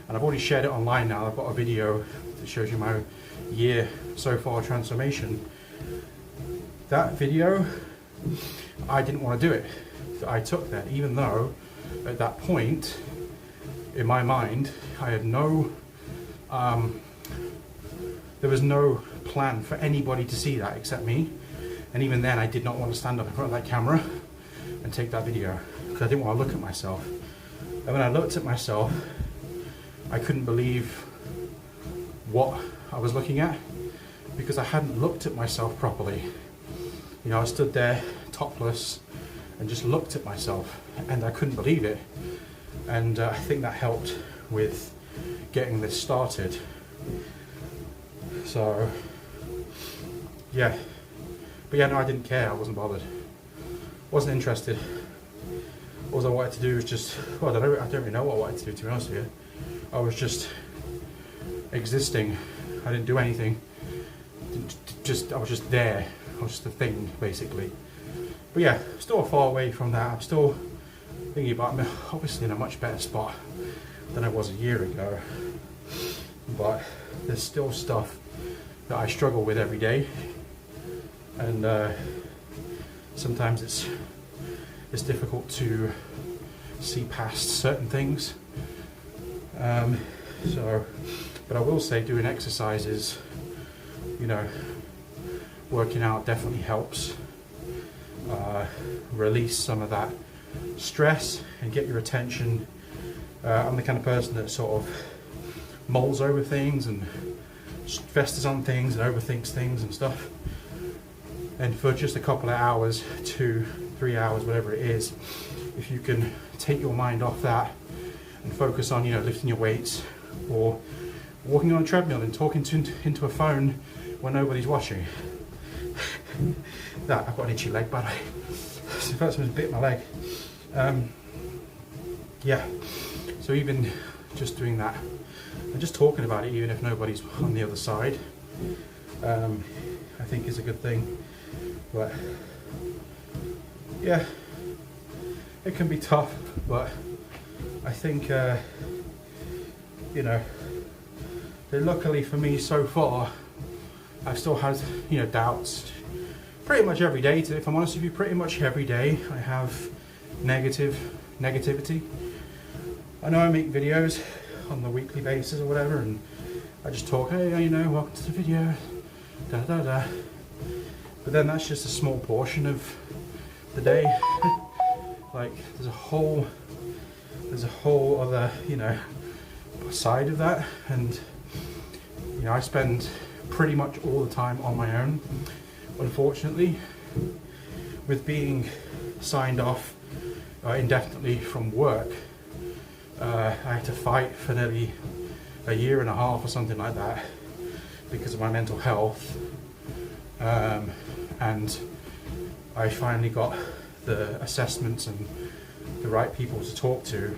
and I've already shared it online now, I've got a video that shows you my year so far transformation. That video, I didn't want to do it. I took that, even though at that point in my mind I had no there was no plan for anybody to see that except me, and even then I did not want to stand up in front of that camera and take that video, because I didn't want to look at myself. And when I looked at myself, I couldn't believe what I was looking at, because I hadn't looked at myself properly. You know, I stood there topless and just looked at myself, and I couldn't believe it. And I think that helped with getting this started. So yeah, but yeah, no, I didn't care. I wasn't bothered, wasn't interested. All I wanted to do was just, well, I don't really know what I wanted to do, to be honest with you. I was just existing. I didn't do anything. I was just there. I was just a thing, basically. But yeah, still far away from that. I'm still thinking about, I'm obviously in a much better spot than I was a year ago. But there's still stuff that I struggle with every day, and sometimes it's difficult to see past certain things. But I will say, doing exercises, you know, working out definitely helps release some of that stress and get your attention. I'm the kind of person that sort of mulls over things and festers on things and overthinks things and stuff. And for just a couple of hours, 2-3 hours, whatever it is, if you can take your mind off that and focus on, you know, lifting your weights or walking on a treadmill and talking into a phone when nobody's watching. That, I've got an itchy leg by the way. So the first one's bit my leg. Yeah, so even just doing that and just talking about it, even if nobody's on the other side, I think is a good thing. But yeah, it can be tough, but I think you know, luckily for me so far, I've still had, you know, doubts pretty much every day. If I'm honest with you, pretty much every day I have negativity. I know I make videos on the weekly basis or whatever, and I just talk, hey, you know, welcome to the video, da da da. But then that's just a small portion of the day. Like there's a whole other, you know, side of that, and you know, I spend pretty much all the time on my own. Unfortunately, with being signed off indefinitely from work, I had to fight for nearly a year and a half or something like that because of my mental health, and I finally got the assessments and the right people to talk to.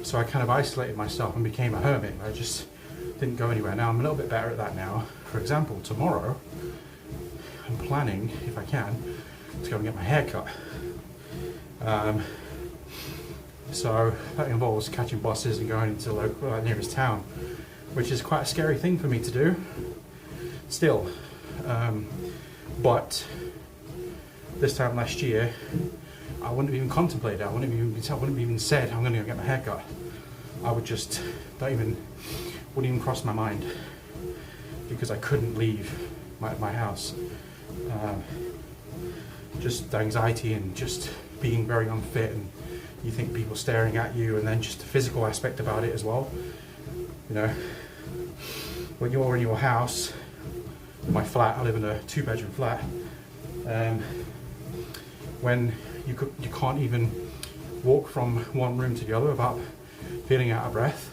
So I kind of isolated myself and became a hermit. I just didn't go anywhere. Now I'm a little bit better at that now. For example, tomorrow I'm planning, if I can, to go and get my hair cut. So that involves catching buses and going into the local nearest town, which is quite a scary thing for me to do still. But this time last year, I wouldn't have even contemplated it. I wouldn't have even said I'm going to go get my hair cut. I would just wouldn't even cross my mind, because I couldn't leave my house. Just anxiety and just being very unfit, and you think people staring at you, and then just the physical aspect about it as well. You know, when you're in your house, my flat, I live in a 2-bedroom flat, when you can't even walk from one room to the other without feeling out of breath.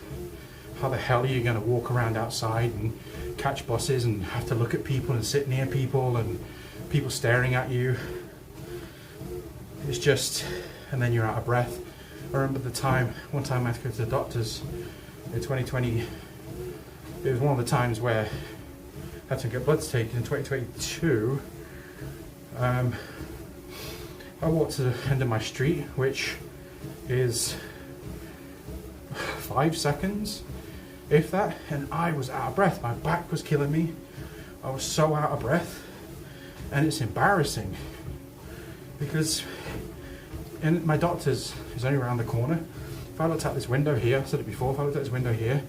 How the hell are you going to walk around outside and catch buses and have to look at people and sit near people and people staring at you? It's just, and then you're out of breath. I remember one time I had to go to the doctors in 2020. It was one of the times where I had to get bloods taken in 2022. I walked to the end of my street, which is 5 seconds, if that, and I was out of breath. My back was killing me. I was so out of breath, and it's embarrassing because my doctor's is only around the corner. If I looked out this window here, I said it before, if I looked out this window here,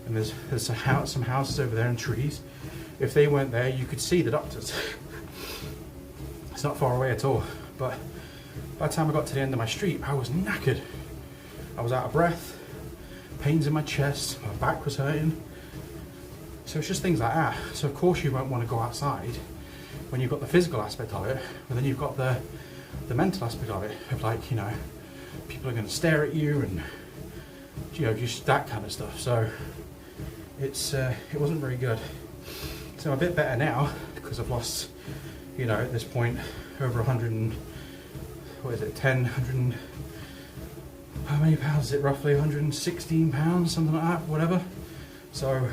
and there's some houses over there and trees, if they weren't there, you could see the doctors. It's not far away at all. But by the time I got to the end of my street, I was knackered. I was out of breath, pains in my chest, my back was hurting. So it's just things like that. So of course you won't want to go outside when you've got the physical aspect of it, but then you've got the mental aspect of it, of like, you know, people are going to stare at you and, you know, just that kind of stuff. So it wasn't very good. So I'm a bit better now because I've lost, you know, at this point over 100, how many pounds is it roughly? 116 pounds, something like that, whatever. So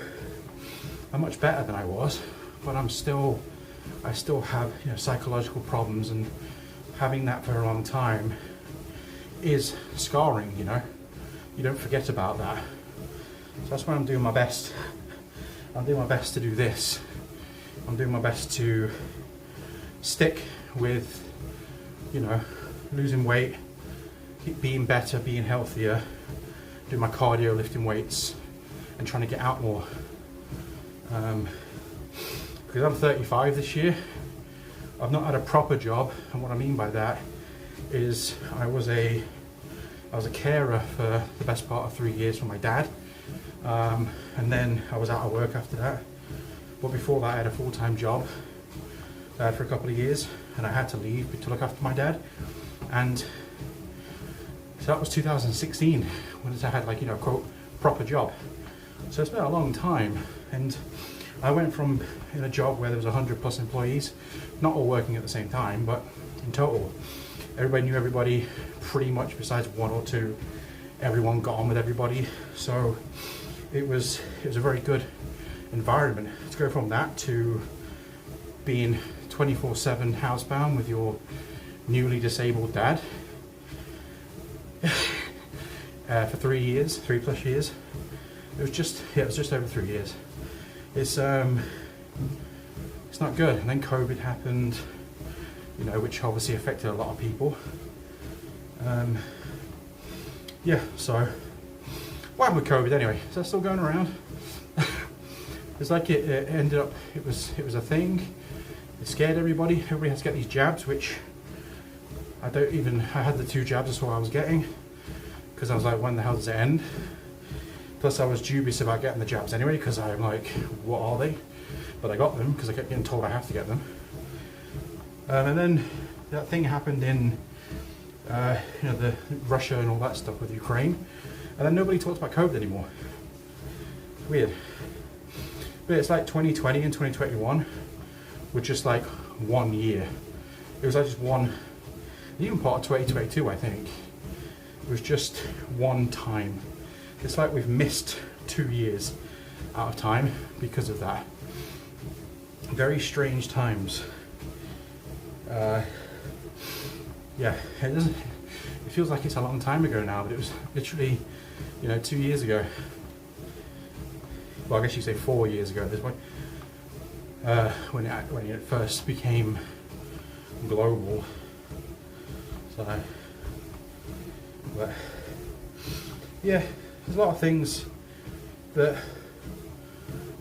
I'm much better than I was, but I still have, you know, psychological problems, and having that for a long time is scarring, you know. You don't forget about that. So that's why I'm doing my best. I'm doing my best to do this. I'm doing my best to stick with, you know, losing weight, keep being better, being healthier, doing my cardio, lifting weights, and trying to get out more. Because I'm 35 this year, I've not had a proper job, and what I mean by that is I was a carer for the best part of 3 years for my dad, and then I was out of work after that. But before that I had a full-time job for a couple of years, and I had to leave to look after my dad. And so that was 2016 once I had like, you know, quote, proper job. So it's been a long time, and I went from in a job where there was 100 plus employees, not all working at the same time, but in total, everybody knew everybody pretty much besides one or two. Everyone got on with everybody. So it was a very good environment to go from that to being 24/7 housebound with your newly disabled dad for 3 plus years. It was just over 3 years. It's not good. And then COVID happened, you know, which obviously affected a lot of people. Yeah, so what happened with COVID anyway? Is that still going around? It's like it ended up, it was a thing. It scared everybody. Everybody has to get these jabs, which I had the 2 jabs, that's what I was getting, because I was like, when the hell does it end? Plus I was dubious about getting the jabs anyway, because I'm like, what are they? But I got them because I kept getting told I have to get them. And then that thing happened in you know, the Russia and all that stuff with Ukraine, and then nobody talks about COVID anymore. It's weird. But it's like 2020 and 2021 were just like 1 year. It was like just one, even part of 2022, I think. It was just one time. It's like we've missed 2 years out of time because of that. Very strange times. Yeah, it feels like it's a long time ago now, but it was literally, you know, 2 years ago. Well, I guess you say 4 years ago at this point, when it first became global. So, but yeah, there's a lot of things that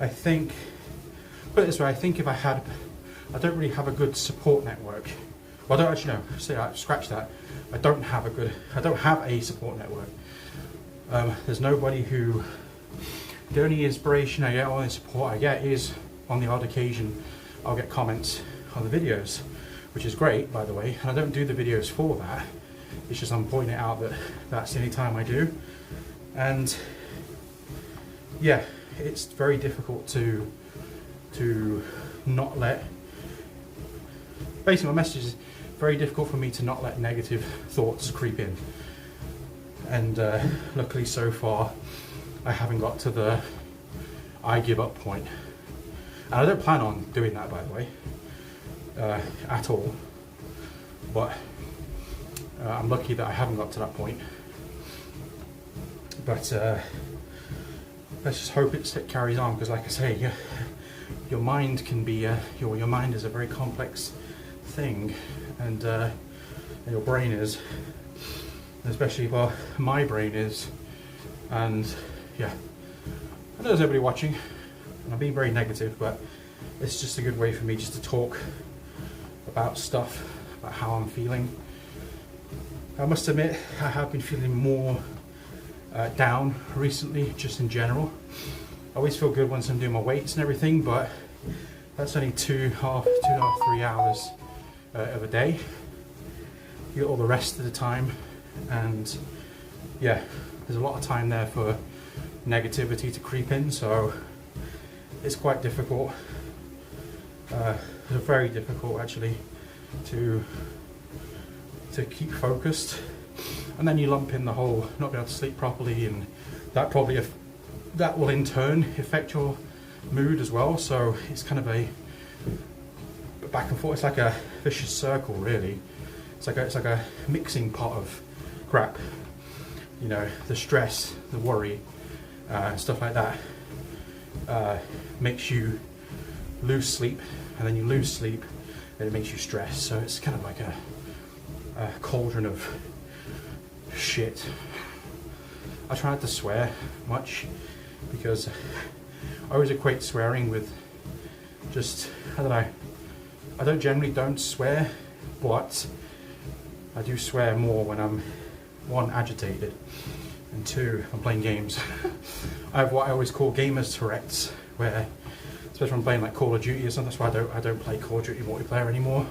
I think, put it this way, I think if I don't really have a good support network. Well, I don't actually know. Scratch that. I don't have a support network. There's nobody who. The only inspiration I get, or the support I get, is on the odd occasion I'll get comments on the videos, which is great, by the way. And I don't do the videos for that. It's just I'm pointing out that that's the only time I do. And yeah, it's very difficult to not let. Basically, my message is very difficult for me to not let negative thoughts creep in. And luckily, so far, I haven't got to the I give up point. And I don't plan on doing that, by the way, at all. But I'm lucky that I haven't got to that point. But let's just hope it carries on, because like I say, your mind can be, your mind is a very complex thing, and your brain is, especially, well, my brain is, and yeah, I know there's nobody watching, and I'm being very negative, but it's just a good way for me just to talk about stuff, about how I'm feeling. I must admit, I have been feeling more down recently, just in general. I always feel good once I'm doing my weights and everything, but that's only 2.5, 3 hours of a day. You get all the rest of the time, and yeah, there's a lot of time there for negativity to creep in, so it's quite difficult. It's very difficult actually to keep focused, and then you lump in the whole not being able to sleep properly, and that will in turn affect your mood as well. So it's kind of a back and forth. It's like a vicious circle, really. It's like a mixing pot of crap. You know, the stress, the worry, stuff like that makes you lose sleep, and then you lose sleep, and it makes you stress. So it's kind of like a cauldron of shit. I try not to swear much, because I always equate swearing with just, I don't know, I generally don't swear, but I do swear more when I'm, one, agitated, and two, I'm playing games. I have what I always call gamers Tourette's, where, especially when I'm playing like Call of Duty or something. That's why I don't play Call of Duty multiplayer anymore.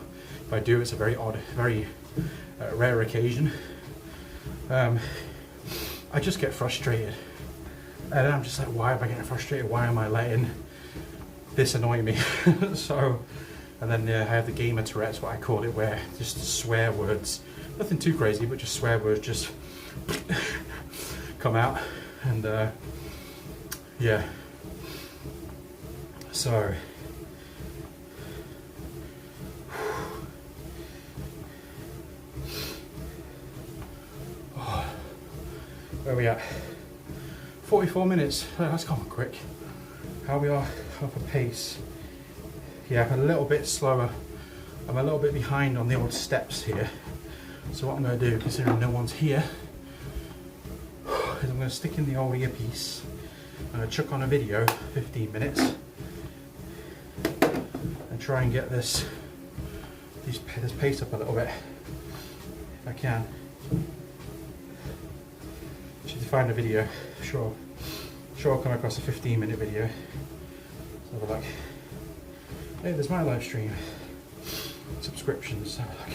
If I do, it's a very odd, very rare occasion. I I just get frustrated. And I'm just like, why am I getting frustrated? Why am I letting this annoy me? So, and then I have the gamer Tourette's, what I call it, where just swear words, nothing too crazy, but just swear words just come out. And yeah, so where are we at? 44 minutes. That's gone quick. How we are up a pace. Yeah, I'm a little bit slower. I'm a little bit behind on the old steps here. So what I'm going to do, considering no one's here, is I'm going to stick in the old earpiece. I'm going to chuck on a video, 15 minutes, and try and get this pace up a little bit, if I can. Should find a video, sure I'll come across a 15-minute video. Let's have a look. Hey, there's my live stream. Subscriptions, have a look.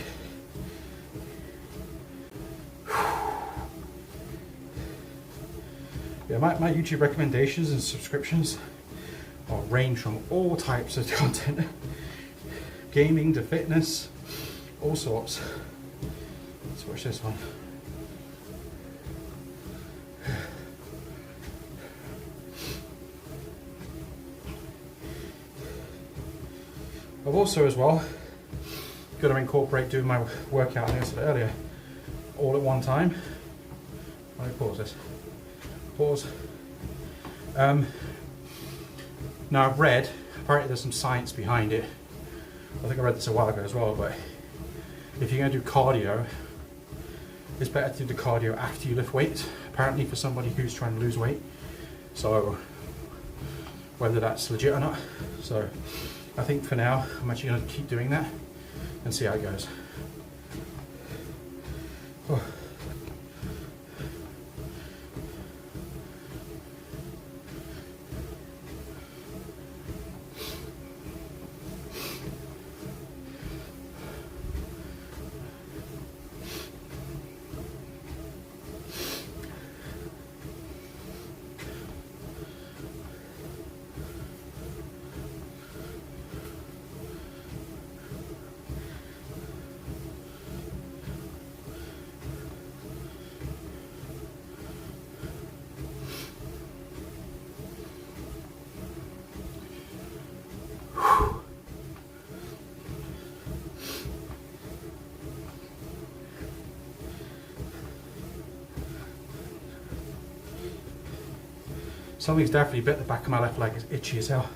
Yeah, my YouTube recommendations and subscriptions range from all types of content. Gaming to fitness, all sorts. Let's watch this one. I've also as well got to incorporate doing my workout, I said earlier, all at one time. Let me pause this. Pause. Now I've read, apparently there's some science behind it. I think I read this a while ago as well, but if you're going to do cardio, it's better to do the cardio after you lift weights, apparently for somebody who's trying to lose weight. So whether that's legit or not. So I think for now, I'm actually going to keep doing that and see how it goes. Oh. Something's definitely bit the back of my left leg, it's itchy as hell.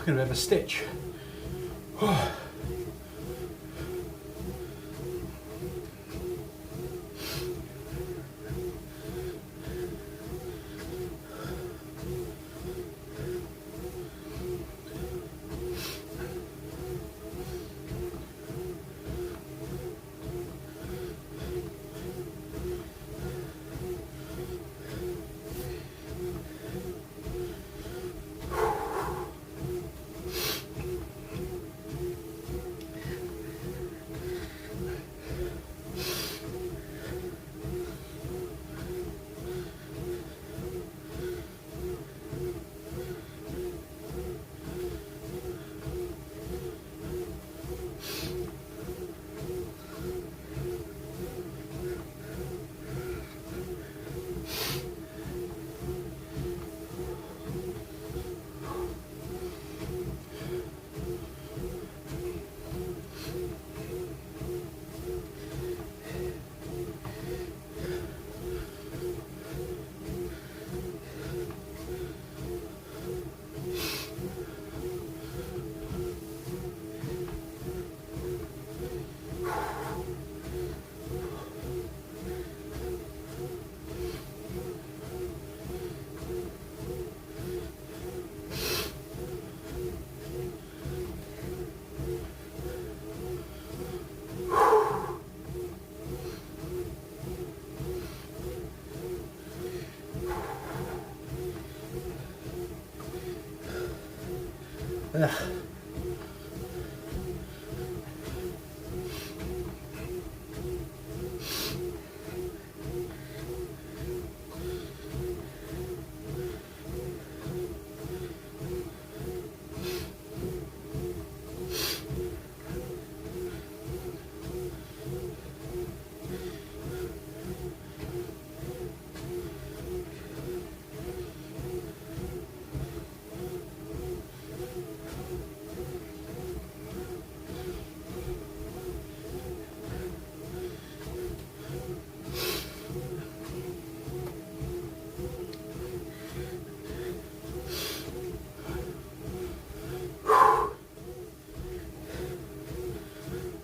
Gonna have a stitch. Ugh.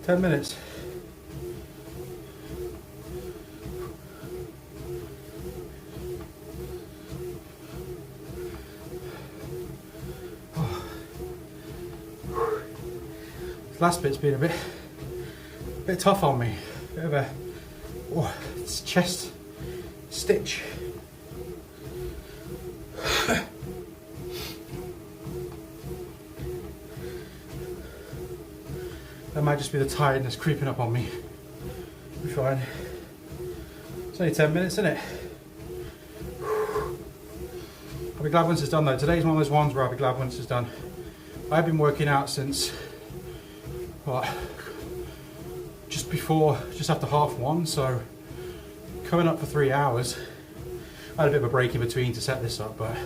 Ten minutes. This last bit's been a bit tough on me. Bit of a it's chest stitch. That might just be the tiredness creeping up on me. We're fine. It's only 10 minutes, isn't it? I'll be glad once it's done though. Today's one of those ones where I'll be glad once it's done. I've been working out since, what, just after 1:30, so coming up for 3 hours. I had a bit of a break in between to set this up, but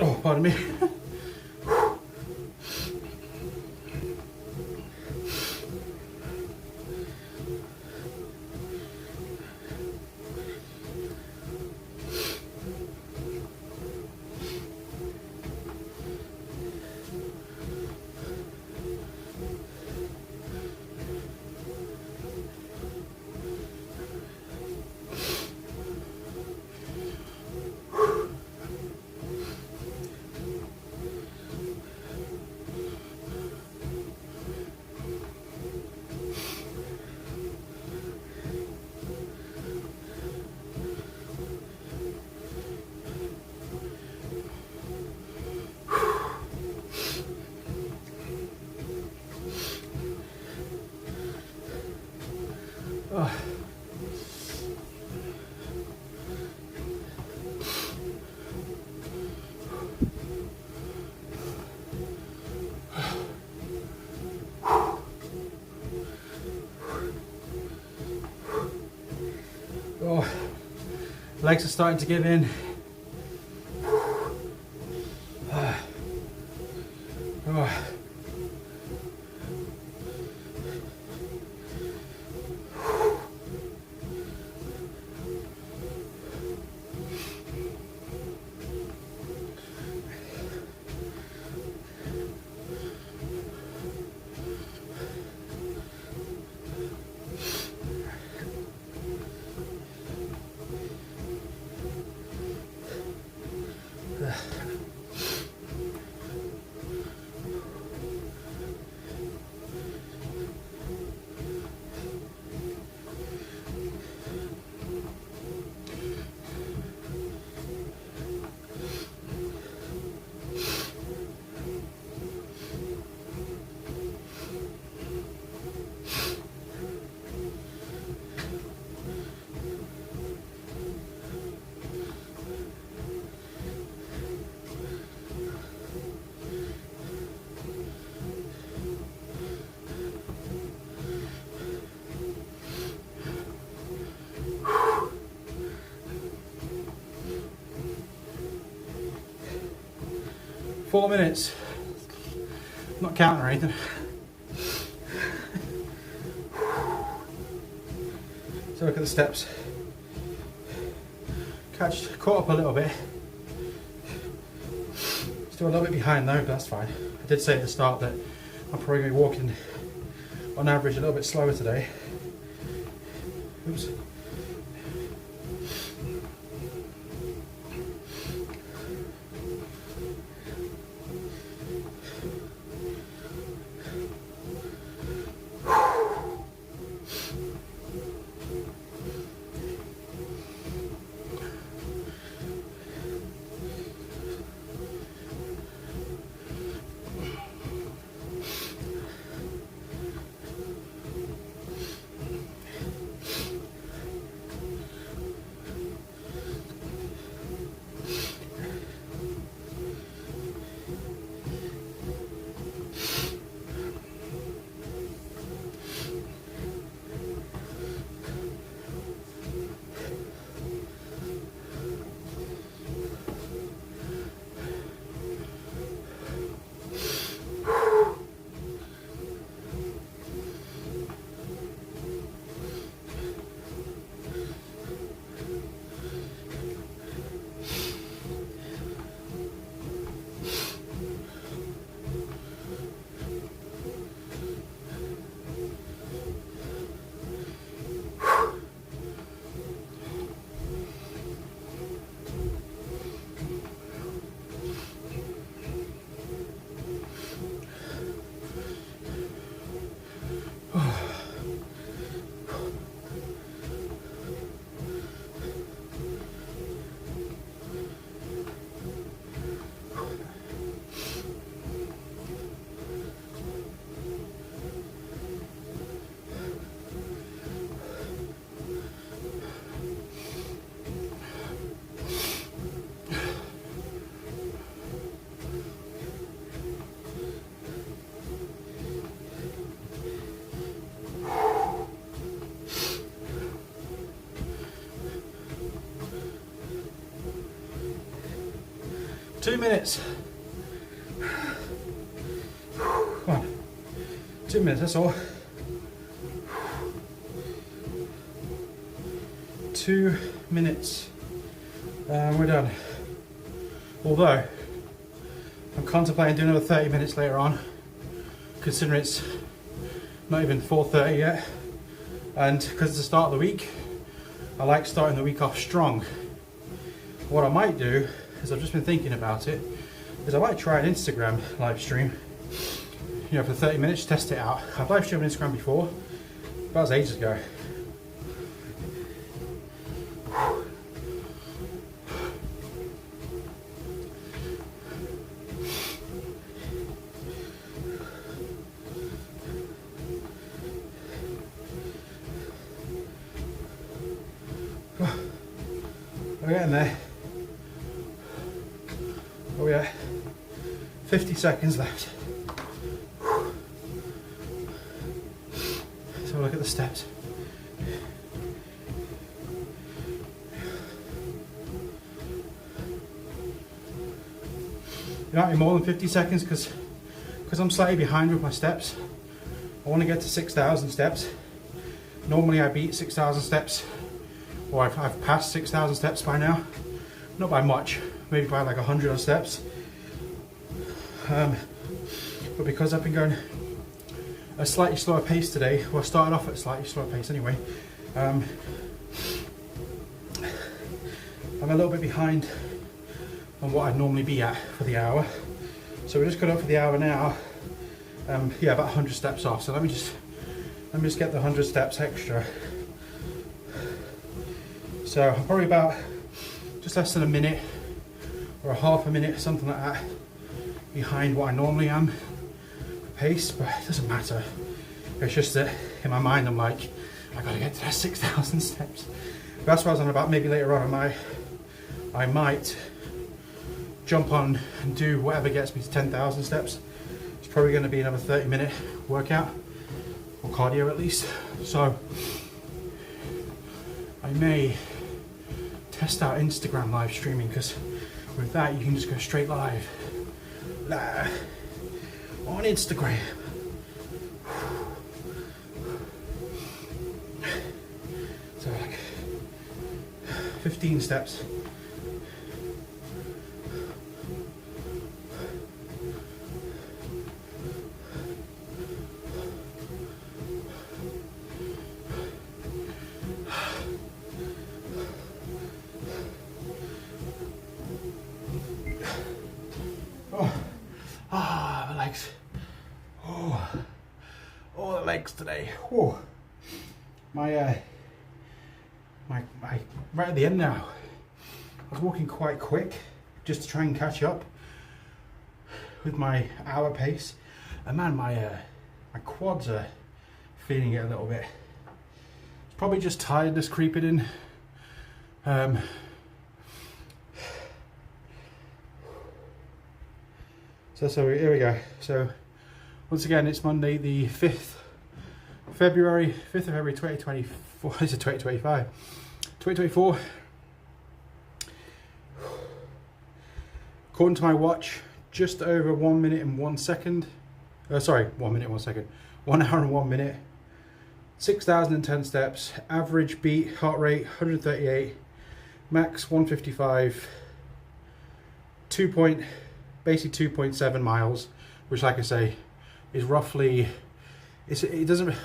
oh, pardon me. Oh, legs are starting to give in. Oh. 4 minutes. Not counting or anything. So look at the steps. Caught up a little bit. Still a little bit behind though, but that's fine. I did say at the start that I'm probably going to be walking on average a little bit slower today. Oops. Two minutes. Come on. 2 minutes, that's all. 2 minutes. And we're done. Although, I'm contemplating doing another 30 minutes later on, considering it's not even 4:30 yet. And because it's the start of the week, I like starting the week off strong. What I might do, is I've just been thinking about it, is I might try an Instagram live stream, you know, for 30 minutes, test it out. I've live streamed on Instagram before, but that was ages ago. We're getting there. Oh yeah, 50 seconds left. So look at the steps. It might be more than 50 seconds because I'm slightly behind with my steps. I want to get to 6,000 steps. Normally I beat 6,000 steps, or I've passed 6,000 steps by now. Not by much, maybe by like 100 steps. But because I've been going a slightly slower pace today, well I started off at a slightly slower pace anyway, I'm a little bit behind on what I'd normally be at for the hour. So we're just got up for the hour now. Yeah, about 100 steps off. So let me just get the 100 steps extra. So I'm probably about just less than a minute or a half a minute, something like that, behind what I normally am for pace, but it doesn't matter. It's just that in my mind I'm like, I gotta get to that 6,000 steps. But that's what I was on about. Maybe later on I might jump on and do whatever gets me to 10,000 steps. It's probably going to be another 30-minute workout, or cardio at least. So I may test out Instagram live streaming, because with that you can just go straight live. on Instagram. So like 15 steps. My legs. Oh, the legs today. Oh, my right at the end now. I was walking quite quick just to try and catch up with my hour pace, and man, my quads are feeling it a little bit. It's probably just tiredness creeping in. So here we go. So once again, it's Monday, the 5th of February 2024. Is it 2025? 2024. According to my watch, just over 1 minute and 1 second. Sorry, 1 minute, 1 second. 1 hour and 1 minute. 6,010 steps. Average beat heart rate 138. Max 155. Basically 2.7 miles, which, like I say, is roughly. It doesn't.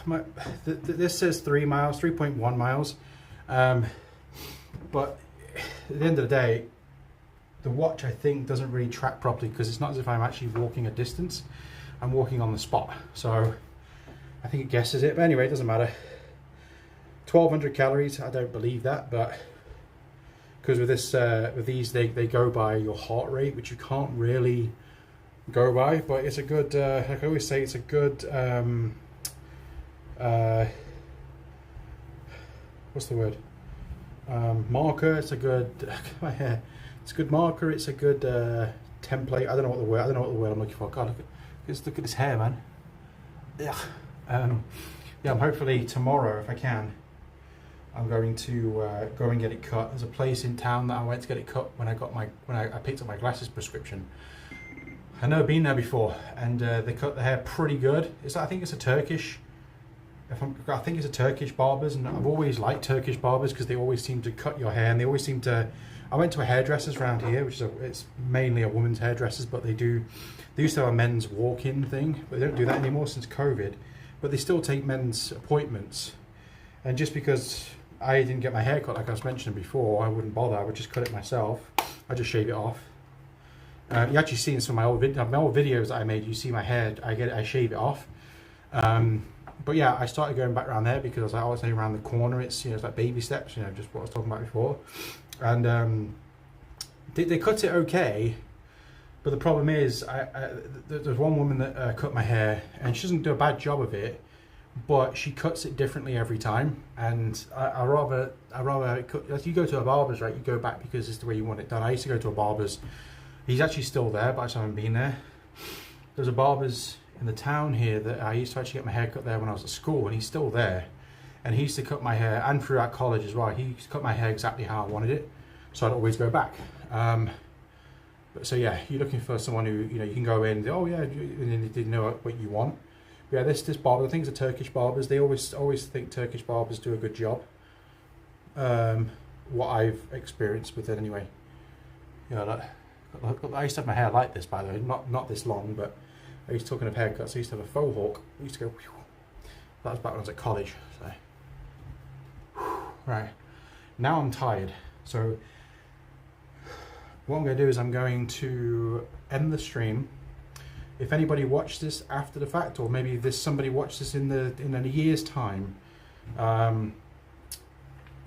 This says 3 miles, 3.1 miles, but at the end of the day, the watch, I think, doesn't really track properly because it's not as if I'm actually walking a distance. I'm walking on the spot, so I think it guesses it. But anyway, it doesn't matter. 1,200 calories. I don't believe that, but because with these they go by your heart rate, which you can't really go by. But it's a good. Like I always say, it's a good. What's the word? Marker. It's a good. My hair. It's a good marker. It's a good template. I don't know what the word. I'm looking for. God, look at this hair, man. Yeah. Yeah. I'm hopefully tomorrow, if I can, I'm going to go and get it cut. There's a place in town that I went to get it cut when I picked up my glasses prescription. I've never been there before, and they cut the hair pretty good. I think it's a Turkish. I think it's a Turkish barbers, and I've always liked Turkish barbers because they always seem to cut your hair, and they always seem to. I went to a hairdresser's around here, which is it's mainly a woman's hairdressers, but they used to have a men's walk-in thing, but they don't do that anymore since COVID. But they still take men's appointments, and just because I didn't get my hair cut, like I was mentioning before, I wouldn't bother. I would just cut it myself. I just shave it off. You actually see in some of my old videos that I made, you see my hair. I shave it off. But yeah, I started going back around there because I was like, oh, it's only around the corner. It's it's like baby steps. Just what I was talking about before. And they cut it okay, but the problem is, there's one woman that cut my hair, and she doesn't do a bad job of it. But she cuts it differently every time, and I rather cut. You go to a barber's, right? You go back because it's the way you want it done. I used to go to a barber's. He's actually still there, but I just haven't been there. There's a barber's in the town here that I used to actually get my hair cut there when I was at school, and he's still there. And he used to cut my hair, and throughout college as well. He used to cut my hair exactly how I wanted it, so I'd always go back. So yeah, you're looking for someone who you can go in. And, oh yeah, and they didn't know what you want. Yeah, this barber, I think it's a Turkish barbers. They always think Turkish barbers do a good job. What I've experienced with it anyway. I used to have my hair like this, by the way, not this long, but I used to, talking of haircuts, I used to have a faux hawk. I used to go. Whew. That was back when I was at college. So, right now I'm tired. So what I'm going to do is I'm going to end the stream. If anybody watched this after the fact, or maybe somebody watched this in a year's time,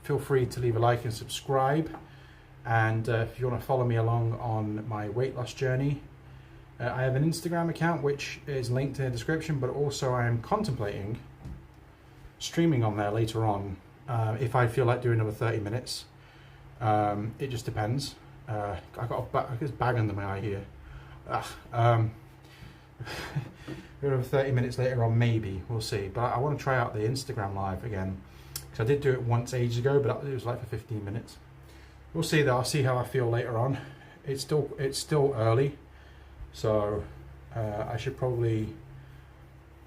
feel free to leave a like and subscribe. And if you want to follow me along on my weight loss journey, I have an Instagram account which is linked in the description, but also I am contemplating streaming on there later on if I feel like doing another 30 minutes. It just depends. I got a bag under my eye here. Another 30 minutes later on, maybe, we'll see. But I want to try out the Instagram live again, because I did do it once ages ago, but it was like for 15 minutes. We'll see though. I'll see how I feel later on. It's still early. So I should probably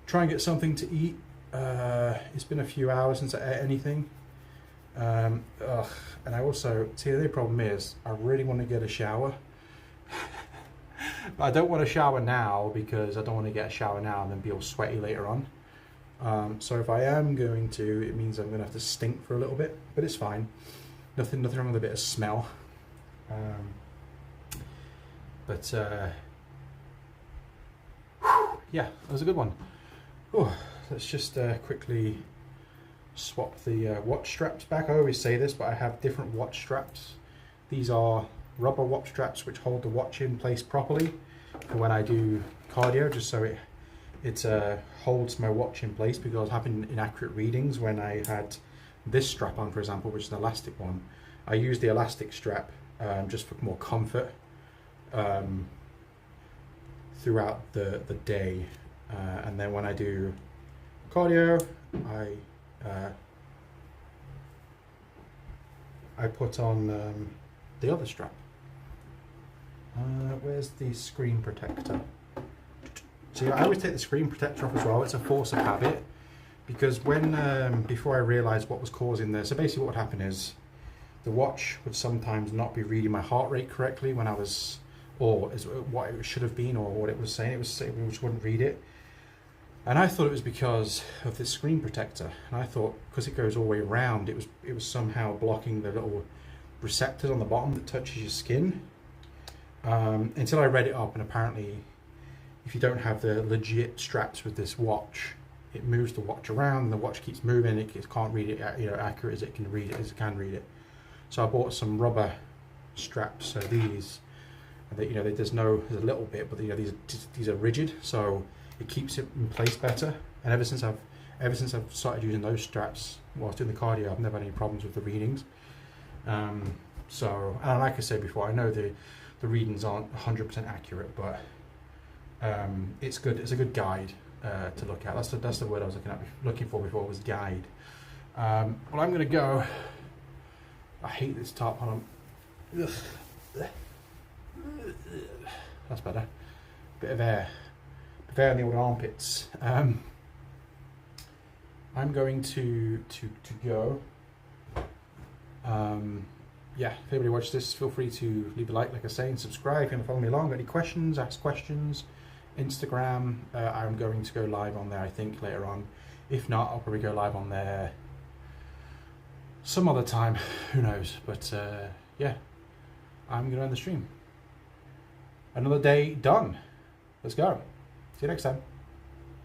try and get something to eat. It's been a few hours since I ate anything. And I also, see, the problem is I really want to get a shower. But I don't want to shower now because I don't want to get a shower now and then be all sweaty later on. So if I am going to, it means I'm going to have to stink for a little bit, but it's fine. Nothing wrong with a bit of smell. Yeah, that was a good one. Oh, let's just quickly swap the watch straps back. I always say this, but I have different watch straps. These are rubber watch straps which hold the watch in place properly for when I do cardio, just so it holds my watch in place, because I was having inaccurate readings when I had this strap on, for example, which is an elastic one. I use the elastic strap just for more comfort throughout the day, and then when I do cardio, I put on the other strap. Where's the screen protector? See, I always take the screen protector off as well. It's a force of habit, because when before I realised what was causing this, so basically what would happen is the watch would sometimes not be reading my heart rate correctly when I was, or is what it should have been, or what it was saying. It just wouldn't read it, and I thought it was because of the screen protector. And I thought because it goes all the way around, it was somehow blocking the little receptors on the bottom that touches your skin. Until I read it up, and apparently if you don't have the legit straps with this watch, it moves the watch around and the watch keeps moving. It can't read it, accurate as it can read it. So I bought some rubber straps. So these, there's a little bit, but these are rigid, so it keeps it in place better. And ever since I've started using those straps whilst doing the cardio, I've never had any problems with the readings. So, and like I said before, I know the readings aren't 100% accurate, but it's good. It's a good guide to look at. That's the word I was looking for before, was guide. Well, I'm going to go. I hate this top. Hold on. That's better. Bit of air in the old armpits. I'm going to go. Yeah, if anybody watches this, feel free to leave a like I say, and subscribe if you want to follow me along. Got any questions, ask questions. Instagram, I'm going to go live on there, I think, later on. If not, I'll probably go live on there some other time, who knows. But yeah, I'm going to end the stream. Another day done. Let's go. See you next time.